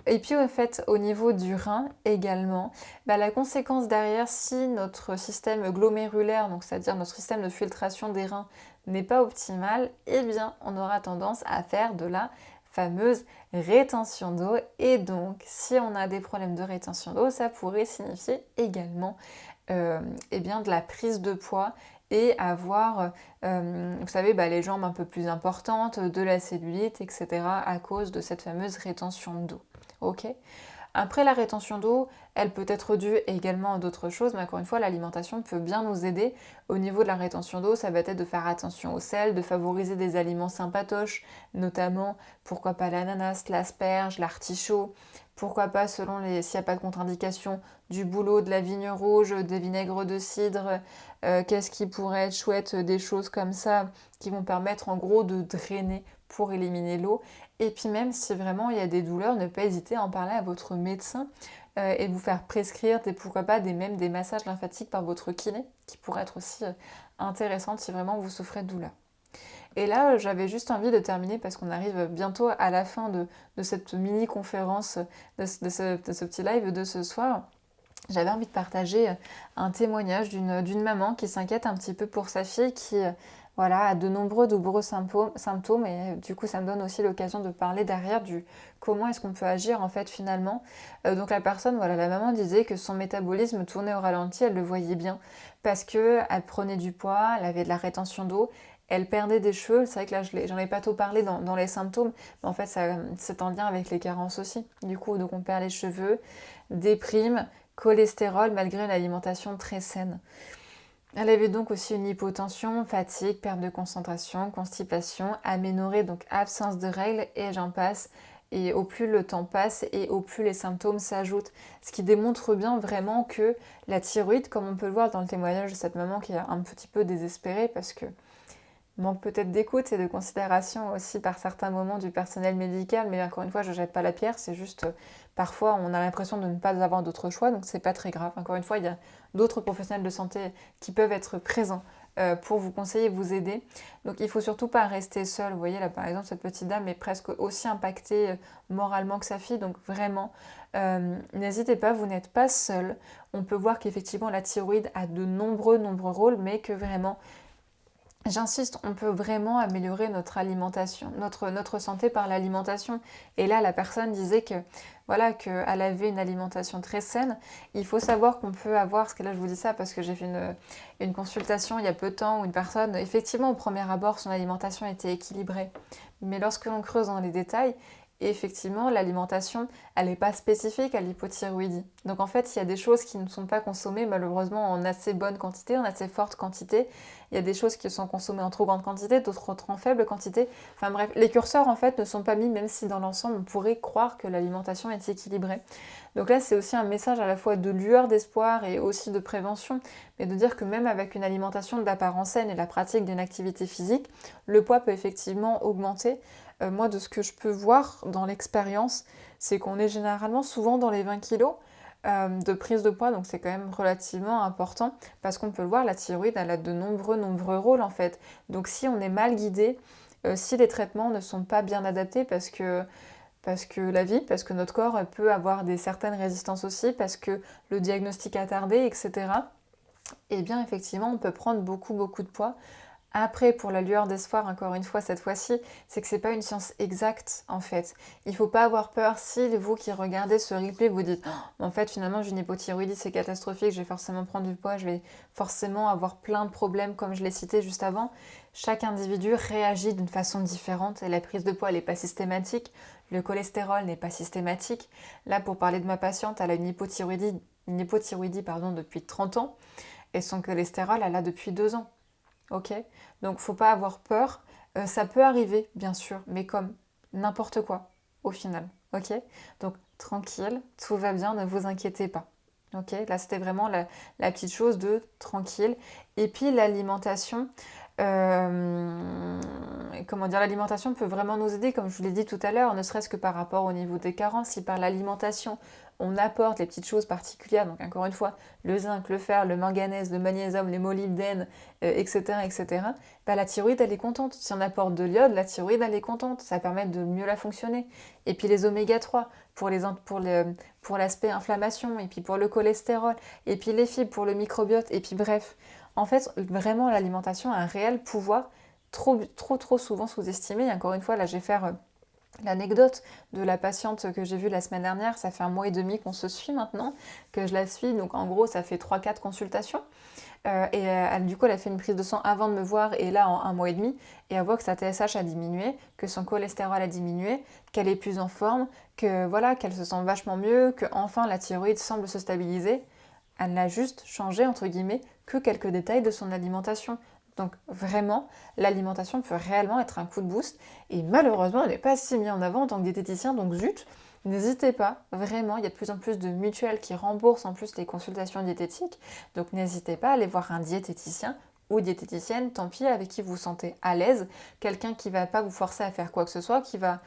Et puis en fait, au niveau du rein également, la conséquence derrière, si notre système glomérulaire, donc c'est-à-dire notre système de filtration des reins, n'est pas optimal, eh bien on aura tendance à faire de la fameuse rétention d'eau. Et donc, si on a des problèmes de rétention d'eau, ça pourrait signifier également de la prise de poids et avoir, vous savez, les jambes un peu plus importantes, de la cellulite, etc. à cause de cette fameuse rétention d'eau. Ok. Après, la rétention d'eau, elle peut être due également à d'autres choses, mais encore une fois, l'alimentation peut bien nous aider. Au niveau de la rétention d'eau, ça va être de faire attention au sel, de favoriser des aliments sympatoches, notamment, pourquoi pas l'ananas, l'asperge, l'artichaut, pourquoi pas, s'il n'y a pas de contre-indication, du bouleau, de la vigne rouge, des vinaigres de cidre, qu'est-ce qui pourrait être chouette, des choses comme ça, qui vont permettre en gros de drainer pour éliminer l'eau. Et puis même si vraiment il y a des douleurs, ne pas hésiter à en parler à votre médecin et de vous faire prescrire pourquoi pas même des massages lymphatiques par votre kiné, qui pourraient être aussi intéressantes si vraiment vous souffrez de douleurs. Et là, j'avais juste envie de terminer parce qu'on arrive bientôt à la fin de cette mini-conférence, de ce petit live de ce soir. J'avais envie de partager un témoignage d'une maman qui s'inquiète un petit peu pour sa fille qui a de nombreux douloureux symptômes et du coup ça me donne aussi l'occasion de parler derrière du comment est-ce qu'on peut agir en fait finalement. Donc la personne, la maman disait que son métabolisme tournait au ralenti, elle le voyait bien parce qu'elle prenait du poids, elle avait de la rétention d'eau, elle perdait des cheveux. C'est vrai que là j'en ai pas trop parlé dans les symptômes, mais en fait c'est en lien avec les carences aussi. Du coup donc on perd les cheveux, déprime, cholestérol malgré une alimentation très saine. Elle avait donc aussi une hypotension, fatigue, perte de concentration, constipation, aménorrhée, donc absence de règles et j'en passe. et au plus le temps passe et au plus les symptômes s'ajoutent. Ce qui démontre bien vraiment que la thyroïde, comme on peut le voir dans le témoignage de cette maman qui est un petit peu désespérée parce que manque peut-être d'écoute et de considération aussi par certains moments du personnel médical, mais encore une fois, je ne jette pas la pierre, c'est juste parfois on a l'impression de ne pas avoir d'autre choix, donc c'est pas très grave. Encore une fois, il y a d'autres professionnels de santé qui peuvent être présents pour vous conseiller, vous aider. Donc il faut surtout pas rester seul. Vous voyez là par exemple cette petite dame est presque aussi impactée moralement que sa fille, donc vraiment n'hésitez pas, vous n'êtes pas seul. On peut voir qu'effectivement la thyroïde a de nombreux rôles, mais que vraiment j'insiste, on peut vraiment améliorer notre alimentation, notre santé par l'alimentation. Et là, la personne disait que voilà, qu'elle avait une alimentation très saine. Il faut savoir qu'on peut avoir, parce que là je vous dis ça parce que j'ai fait une consultation il y a peu de temps où une personne, effectivement au premier abord, son alimentation était équilibrée. Mais lorsque l'on creuse dans les détails, effectivement, l'alimentation, elle n'est pas spécifique à l'hypothyroïdie. Donc en fait, il y a des choses qui ne sont pas consommées malheureusement en assez bonne quantité, en assez forte quantité. Il y a des choses qui sont consommées en trop grande quantité, d'autres en faible quantité. Enfin bref, les curseurs en fait ne sont pas mis, même si dans l'ensemble on pourrait croire que l'alimentation est équilibrée. Donc là, c'est aussi un message à la fois de lueur d'espoir et aussi de prévention, mais de dire que même avec une alimentation d'apparence saine et la pratique d'une activité physique, le poids peut effectivement augmenter. Moi, de ce que je peux voir dans l'expérience, c'est qu'on est généralement souvent dans les 20 kilos de prise de poids, donc c'est quand même relativement important parce qu'on peut le voir, la thyroïde elle a de nombreux rôles en fait. Donc si on est mal guidé, si les traitements ne sont pas bien adaptés parce que parce que notre corps peut avoir certaines résistances aussi, parce que le diagnostic a tardé, etc. Et bien effectivement on peut prendre beaucoup de poids. Après, pour la lueur d'espoir, encore une fois, cette fois-ci, c'est que c'est pas une science exacte, en fait. Il faut pas avoir peur si vous qui regardez ce replay vous dites oh, en fait, finalement, j'ai une hypothyroïdie, c'est catastrophique, je vais forcément prendre du poids, je vais forcément avoir plein de problèmes, comme je l'ai cité juste avant. Chaque individu réagit d'une façon différente et la prise de poids, elle n'est pas systématique. Le cholestérol n'est pas systématique. Là, pour parler de ma patiente, elle a une hypothyroïdie depuis 30 ans et son cholestérol, elle a depuis 2 ans. Ok, donc faut pas avoir peur. Ça peut arriver, bien sûr, mais comme n'importe quoi, au final. Ok, donc tranquille, tout va bien, ne vous inquiétez pas. Ok, là c'était vraiment la petite chose de tranquille. Et puis l'alimentation, comment dire, l'alimentation peut vraiment nous aider, comme je vous l'ai dit tout à l'heure, ne serait-ce que par rapport au niveau des carences. Si par l'alimentation, on apporte les petites choses particulières, donc encore une fois, le zinc, le fer, le manganèse, le magnésium, les molybdènes, etc., etc., bah, la thyroïde, elle est contente. Si on apporte de l'iode, la thyroïde, elle est contente. Ça permet de mieux la fonctionner. Et puis les oméga 3, pour l'aspect inflammation, et puis pour le cholestérol, et puis les fibres pour le microbiote, et puis bref. En fait, vraiment, l'alimentation a un réel pouvoir trop souvent sous-estimé. Et encore une fois, là, je vais faire l'anecdote de la patiente que j'ai vue la semaine dernière. Ça fait 1 mois et demi qu'on se suit maintenant, que je la suis. Donc en gros, ça fait 3-4 consultations. Du coup, elle a fait une prise de sang avant de me voir et là, en 1 mois et demi. Et elle voit que sa TSH a diminué, que son cholestérol a diminué, qu'elle est plus en forme, que voilà, qu'elle se sent vachement mieux, que enfin la thyroïde semble se stabiliser. Elle n'a juste changé, entre guillemets, que quelques détails de son alimentation. Donc vraiment, l'alimentation peut réellement être un coup de boost. Et malheureusement, elle n'est pas si mise en avant en tant que diététicien, donc zut, n'hésitez pas, vraiment, il y a de plus en plus de mutuelles qui remboursent en plus les consultations diététiques. Donc n'hésitez pas à aller voir un diététicien ou diététicienne, tant pis, avec qui vous vous sentez à l'aise, quelqu'un qui ne va pas vous forcer à faire quoi que ce soit, qui va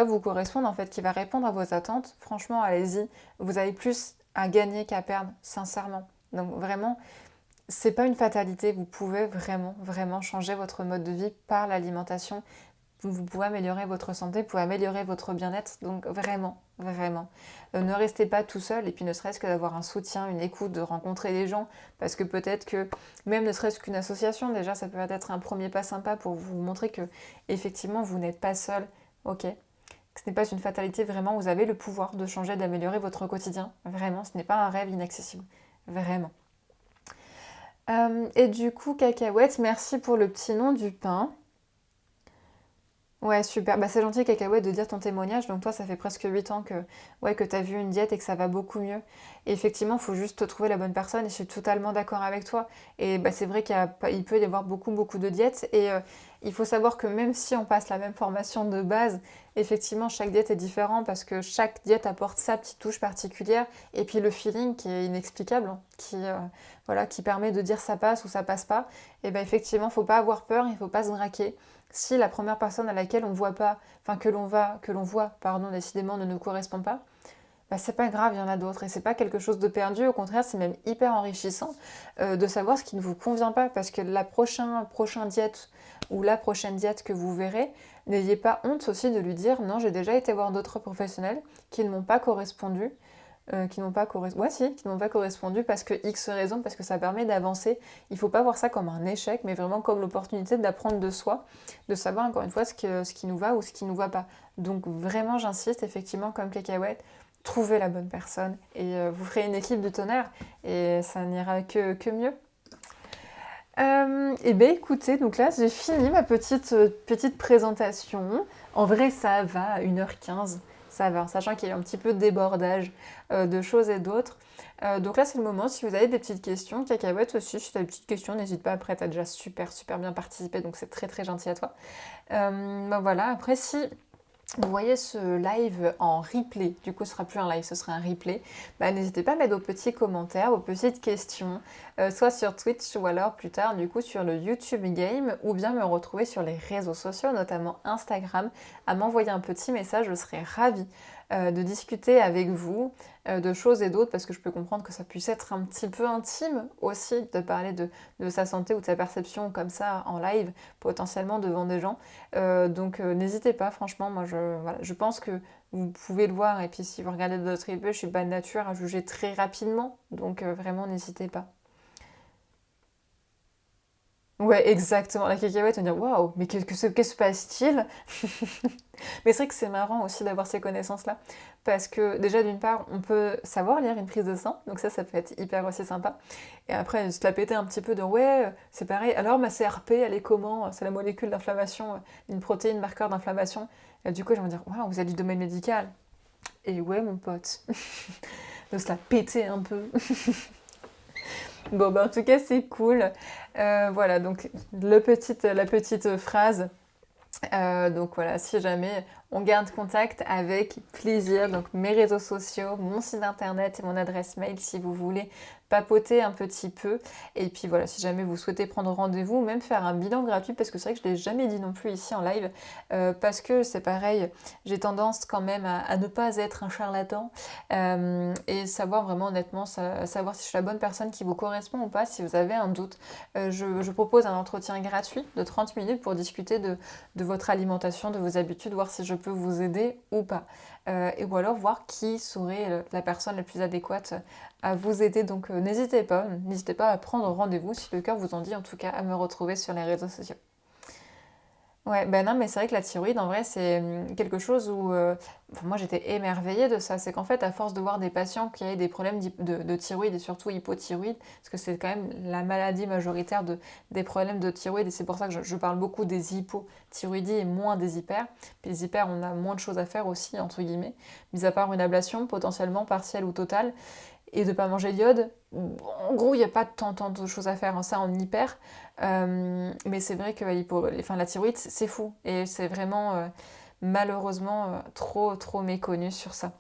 vous correspondre en fait, qui va répondre à vos attentes. Franchement, allez-y, vous avez plus à gagner qu'à perdre, sincèrement. Donc vraiment, c'est pas une fatalité, vous pouvez vraiment changer votre mode de vie par l'alimentation. Vous pouvez améliorer votre santé, vous pouvez améliorer votre bien-être, donc vraiment. Ne restez pas tout seul, et puis ne serait-ce que d'avoir un soutien, une écoute, de rencontrer des gens, parce que peut-être que, même ne serait-ce qu'une association, déjà ça peut être un premier pas sympa pour vous montrer que, effectivement, vous n'êtes pas seul, ok ? Ce n'est pas une fatalité, vraiment, vous avez le pouvoir de changer, d'améliorer votre quotidien, vraiment, ce n'est pas un rêve inaccessible, vraiment. Et du coup, Cacahuète, merci pour le petit nom du pain. Ouais, super. Bah, c'est gentil, Cacahuète, de dire ton témoignage. Donc toi, ça fait presque 8 ans que tu as vu une diète et que ça va beaucoup mieux. Et effectivement, il faut juste trouver la bonne personne et je suis totalement d'accord avec toi. Et bah, c'est vrai il peut y avoir beaucoup de diètes. Il faut savoir que même si on passe la même formation de base, effectivement, chaque diète est différente parce que chaque diète apporte sa petite touche particulière et puis le feeling qui est inexplicable, hein, voilà, qui permet de dire ça passe ou ça passe pas. Et bien effectivement, faut pas avoir peur, il faut pas se braquer. Si la première personne à laquelle on voit pas, enfin que l'on voit, pardon, décidément ne nous correspond pas, bah, c'est pas grave, il y en a d'autres et c'est pas quelque chose de perdu, au contraire, c'est même hyper enrichissant de savoir ce qui ne vous convient pas parce que la prochaine diète ou la prochaine diète que vous verrez, n'ayez pas honte aussi de lui dire non, j'ai déjà été voir d'autres professionnels qui ne m'ont pas correspondu. Ouais, si, qui ne m'ont pas correspondu parce que X raisons, parce que ça permet d'avancer. Il ne faut pas voir ça comme un échec, mais vraiment comme l'opportunité d'apprendre de soi, de savoir encore une fois ce qui nous va ou ce qui ne nous va pas. Donc vraiment, j'insiste, effectivement, comme Cacahuète, trouvez la bonne personne et vous ferez une équipe de tonnerre et ça n'ira que mieux. Et bien écoutez, donc là j'ai fini ma petite présentation. En vrai ça va à 1h15, ça va, sachant qu'il y a un petit peu de débordage de choses et d'autres. Donc là c'est le moment, si vous avez des petites questions, Cacahuète aussi, si tu as des petites questions, n'hésite pas, après tu as déjà super bien participé, donc c'est très gentil à toi. Ben voilà, après si vous voyez ce live en replay, du coup ce sera plus un live, ce sera un replay, bah, n'hésitez pas à mettre vos petits commentaires, vos petites questions, soit sur Twitch ou alors plus tard du coup sur le YouTube Game, ou bien me retrouver sur les réseaux sociaux, notamment Instagram, à m'envoyer un petit message, je serai ravie de discuter avec vous de choses et d'autres, parce que je peux comprendre que ça puisse être un petit peu intime aussi de parler de sa santé ou de sa perception comme ça en live, potentiellement devant des gens. Donc n'hésitez pas, franchement, moi je pense que vous pouvez le voir, et puis si vous regardez d'autres reviews, je suis pas de nature à juger très rapidement, donc vraiment n'hésitez pas. Ouais, exactement. La cacahuète, on va dire waouh, mais qu'est-ce que se passe-t-il? Mais c'est vrai que c'est marrant aussi d'avoir ces connaissances-là, parce que déjà d'une part, on peut savoir lire une prise de sang, donc ça peut être hyper aussi sympa. Et après, se la péter un petit peu de ouais, c'est pareil. Alors ma CRP, elle est comment? C'est la molécule d'inflammation, une protéine marqueur d'inflammation. Et du coup, je vais me dire waouh, vous êtes du domaine médical. Et ouais, mon pote, de se la péter un peu. Bon, bah en tout cas, c'est cool. Voilà, donc la petite phrase. Donc voilà, si jamais on garde contact avec plaisir, donc mes réseaux sociaux, mon site internet et mon adresse mail si vous voulez papoter un petit peu. Et puis voilà, si jamais vous souhaitez prendre rendez-vous ou même faire un bilan gratuit, parce que c'est vrai que je ne l'ai jamais dit non plus ici en live, parce que c'est pareil, j'ai tendance quand même à ne pas être un charlatan et savoir vraiment honnêtement, savoir si je suis la bonne personne qui vous correspond ou pas, si vous avez un doute. Je propose un entretien gratuit de 30 minutes pour discuter de votre alimentation, de vos habitudes, voir si je peux vous aider ou pas. Ou alors voir qui serait la personne la plus adéquate à vous aider. Donc n'hésitez pas à prendre rendez-vous si le cœur vous en dit, en tout cas à me retrouver sur les réseaux sociaux. Ouais, ben non, mais c'est vrai que la thyroïde, en vrai, c'est quelque chose où enfin, moi j'étais émerveillée de ça. C'est qu'en fait, à force de voir des patients qui avaient des problèmes de thyroïde et surtout hypothyroïde, parce que c'est quand même la maladie majoritaire des problèmes de thyroïde, et c'est pour ça que je parle beaucoup des hypothyroïdies et moins des hyper. Puis les hyper, on a moins de choses à faire aussi, entre guillemets, mis à part une ablation potentiellement partielle ou totale et de pas manger d'iode. En gros, il n'y a pas tant de choses à faire en ça en hyper. Mais c'est vrai que la thyroïde, c'est fou. Et c'est vraiment, malheureusement, trop méconnu sur ça.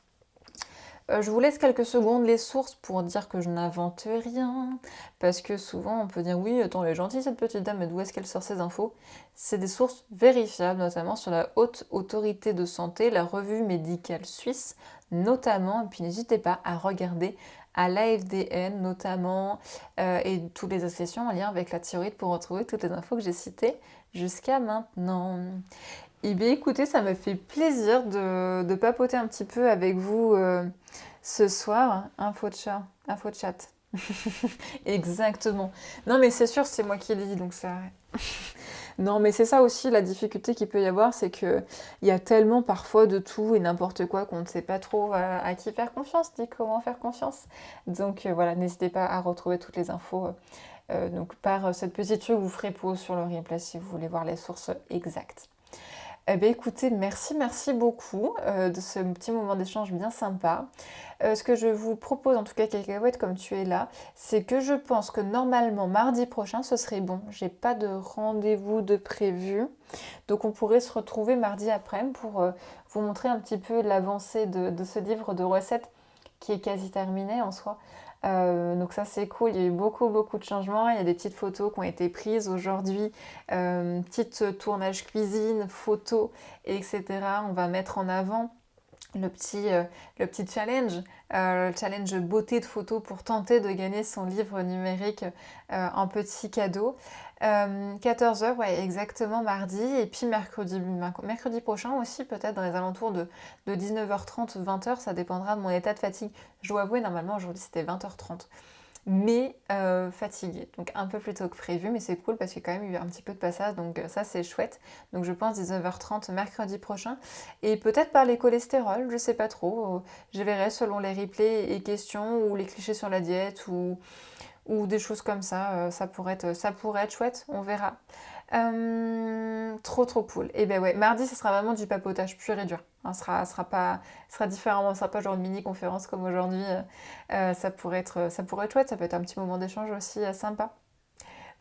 Je vous laisse quelques secondes les sources pour dire que je n'invente rien. Parce que souvent, on peut dire oui, attends, elle est gentille cette petite dame, mais d'où est-ce qu'elle sort ses infos? C'est des sources vérifiables, notamment sur la Haute Autorité de Santé, la revue médicale suisse, notamment. Et puis n'hésitez pas à regarder à l'AFDN notamment, et toutes les associations en lien avec la thyroïde pour retrouver toutes les infos que j'ai citées jusqu'à maintenant. Eh bien écoutez, ça me fait plaisir de papoter un petit peu avec vous ce soir. Info de chat. Exactement. Non mais c'est sûr, c'est moi qui l'ai dit, donc ça... Non, mais c'est ça aussi la difficulté qu'il peut y avoir, c'est que il y a tellement parfois de tout et n'importe quoi qu'on ne sait pas trop à qui faire confiance, ni comment faire confiance. Donc voilà, n'hésitez pas à retrouver toutes les infos. Donc par cette petite truc, vous ferez pause sur le replay si vous voulez voir les sources exactes. Eh bien, écoutez, merci beaucoup de ce petit moment d'échange bien sympa. Ce que je vous propose, en tout cas, Cacahuète, comme tu es là, c'est que je pense que normalement, mardi prochain, ce serait bon. J'ai pas de rendez-vous de prévu. Donc, on pourrait se retrouver mardi après-midi pour vous montrer un petit peu l'avancée de ce livre de recettes qui est quasi terminé en soi. Donc ça c'est cool, il y a eu beaucoup de changements, il y a des petites photos qui ont été prises aujourd'hui, petites tournages cuisine, photos, etc. On va mettre en avant le petit challenge, le challenge beauté de photos pour tenter de gagner son livre numérique en petit cadeau. 14h, ouais, exactement mardi, et puis mercredi prochain aussi, peut-être dans les alentours de 19h30, 20h, ça dépendra de mon état de fatigue. Je dois avouer, normalement aujourd'hui c'était 20h30, mais fatiguée, donc un peu plus tôt que prévu, mais c'est cool parce qu'il y a quand même eu un petit peu de passage, donc ça c'est chouette. Donc je pense 19h30 mercredi prochain, et peut-être par les cholestérol, je sais pas trop, je verrai selon les replays et questions, ou les clichés sur la diète, ou des choses comme ça, ça pourrait être chouette, on verra. Trop cool. Et ben ouais, mardi, ce sera vraiment du papotage pur et dur. Hein, ce sera différemment, ce sera pas genre une mini conférence comme aujourd'hui. Ça pourrait être chouette, ça peut être un petit moment d'échange aussi sympa.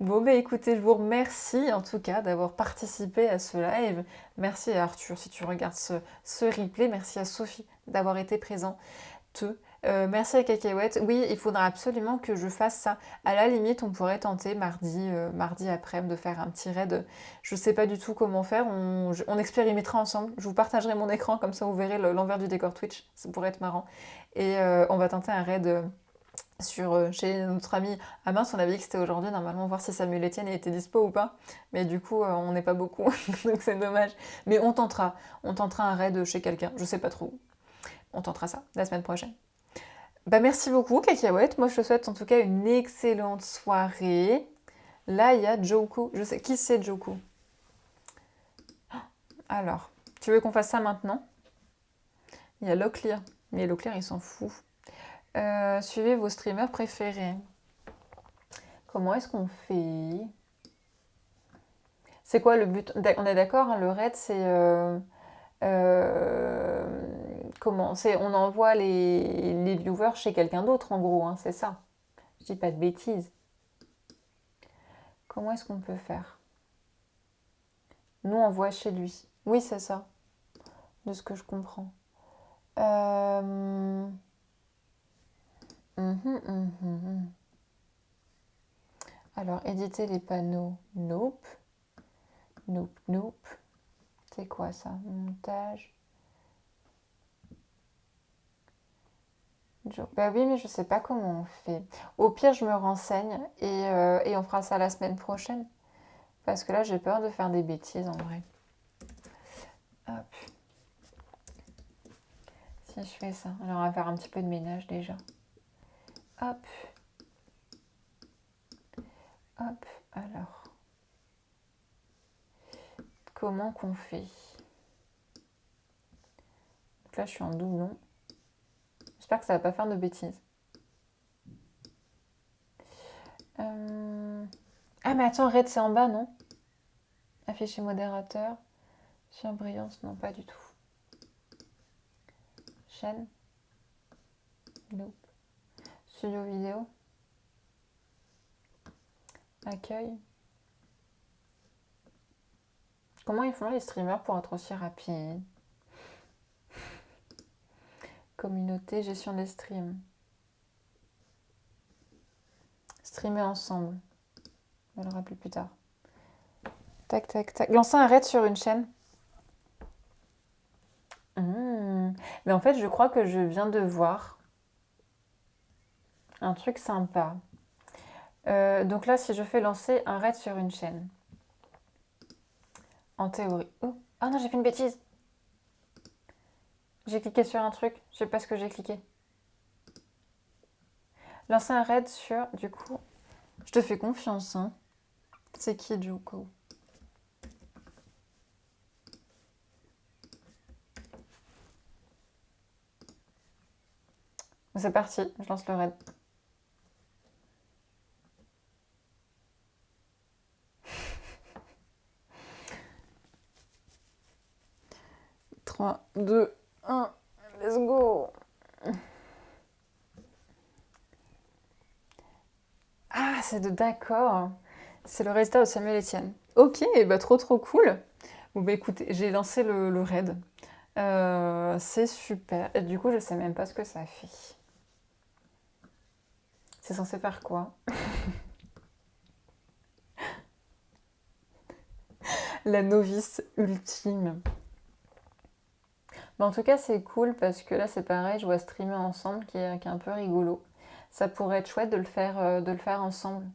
Bon, ben écoutez, je vous remercie en tout cas d'avoir participé à ce live. Merci à Arthur si tu regardes ce replay. Merci à Sophie d'avoir été présente. Merci à Cacahuète. Oui, il faudra absolument que je fasse ça. À la limite, on pourrait tenter mardi après-midi de faire un petit raid. Je sais pas du tout comment faire. On expérimentera ensemble. Je vous partagerai mon écran, comme ça vous verrez l'envers du décor Twitch. Ça pourrait être marrant. Et on va tenter un raid chez notre ami. Ah mince, on avait dit que c'était aujourd'hui. Normalement, voir si Samuel Etienne était dispo ou pas. Mais du coup, on n'est pas beaucoup. Donc c'est dommage. Mais on tentera. On tentera un raid chez quelqu'un. Je sais pas trop. On tentera ça la semaine prochaine. Bah merci beaucoup, Cacahuète. Moi, je te souhaite en tout cas une excellente soirée. Là, il y a Joku. Je sais qui c'est Joku. Alors, tu veux qu'on fasse ça maintenant? Il y a Locklear. Mais Locklear, il s'en fout. Suivez vos streamers préférés. Comment est-ce qu'on fait? C'est quoi le but? On est d'accord, hein, le raid, c'est... comment? On envoie les viewers chez quelqu'un d'autre, en gros, hein, c'est ça. Je dis pas de bêtises. Comment est-ce qu'on peut faire? Nous, on voit chez lui. Oui, c'est ça, de ce que je comprends. Mhm. Alors, éditer les panneaux. Nope. Nope. C'est quoi ça? Montage. Bah oui, mais je sais pas comment on fait. Au pire, je me renseigne et on fera ça la semaine prochaine. Parce que là, j'ai peur de faire des bêtises en vrai. Hop. Si je fais ça. Alors, on va faire un petit peu de ménage déjà. Hop. Alors. Comment qu'on fait? Donc là, je suis en doublon. J'espère que ça va pas faire de bêtises. Ah, mais attends, Red, c'est en bas, non? Afficher modérateur. Surbrillance, non, pas du tout. Chaîne. Nope. Studio vidéo. Accueil. Comment ils font les streamers pour être aussi rapides? Communauté, gestion des streams. Streamer ensemble. On le rappelle plus tard. Tac. Lancer un raid sur une chaîne. Mais en fait, je crois que je viens de voir un truc sympa. Donc là, si je fais lancer un raid sur une chaîne, en théorie... Oh, ah non, j'ai fait une bêtise. J'ai cliqué sur un truc, je sais pas ce que j'ai cliqué. Lancer un raid sur, du coup... Je te fais confiance, hein. C'est qui, Juko? C'est parti, je lance le raid. 3, 2, 1, let's go. Ah, d'accord. C'est le résultat de Samuel Etienne. Ok, bah trop cool. Bon bah écoutez, j'ai lancé le raid. C'est super. Et du coup, je sais même pas ce que ça fait. C'est censé faire quoi? La novice ultime. Bah, en tout cas, c'est cool parce que là, c'est pareil, je vois streamer ensemble qui est un peu rigolo. Ça pourrait être chouette de le faire ensemble,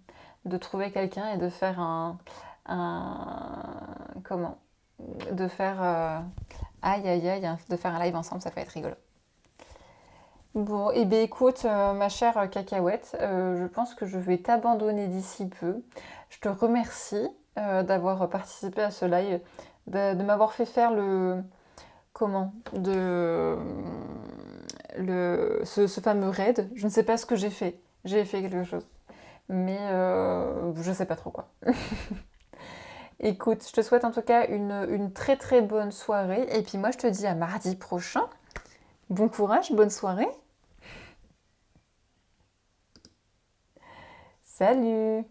de trouver quelqu'un et de faire comment? De faire, aïe aïe aïe, hein, de faire un live ensemble, ça peut être rigolo. Bon, et bien écoute, ma chère cacahuète, je pense que je vais t'abandonner d'ici peu. Je te remercie d'avoir participé à ce live, de m'avoir fait faire comment? Ce fameux raid. Je ne sais pas ce que j'ai fait. J'ai fait quelque chose. Mais je sais pas trop quoi. Écoute, je te souhaite en tout cas une très très bonne soirée. Et puis moi, je te dis à mardi prochain. Bon courage, bonne soirée. Salut!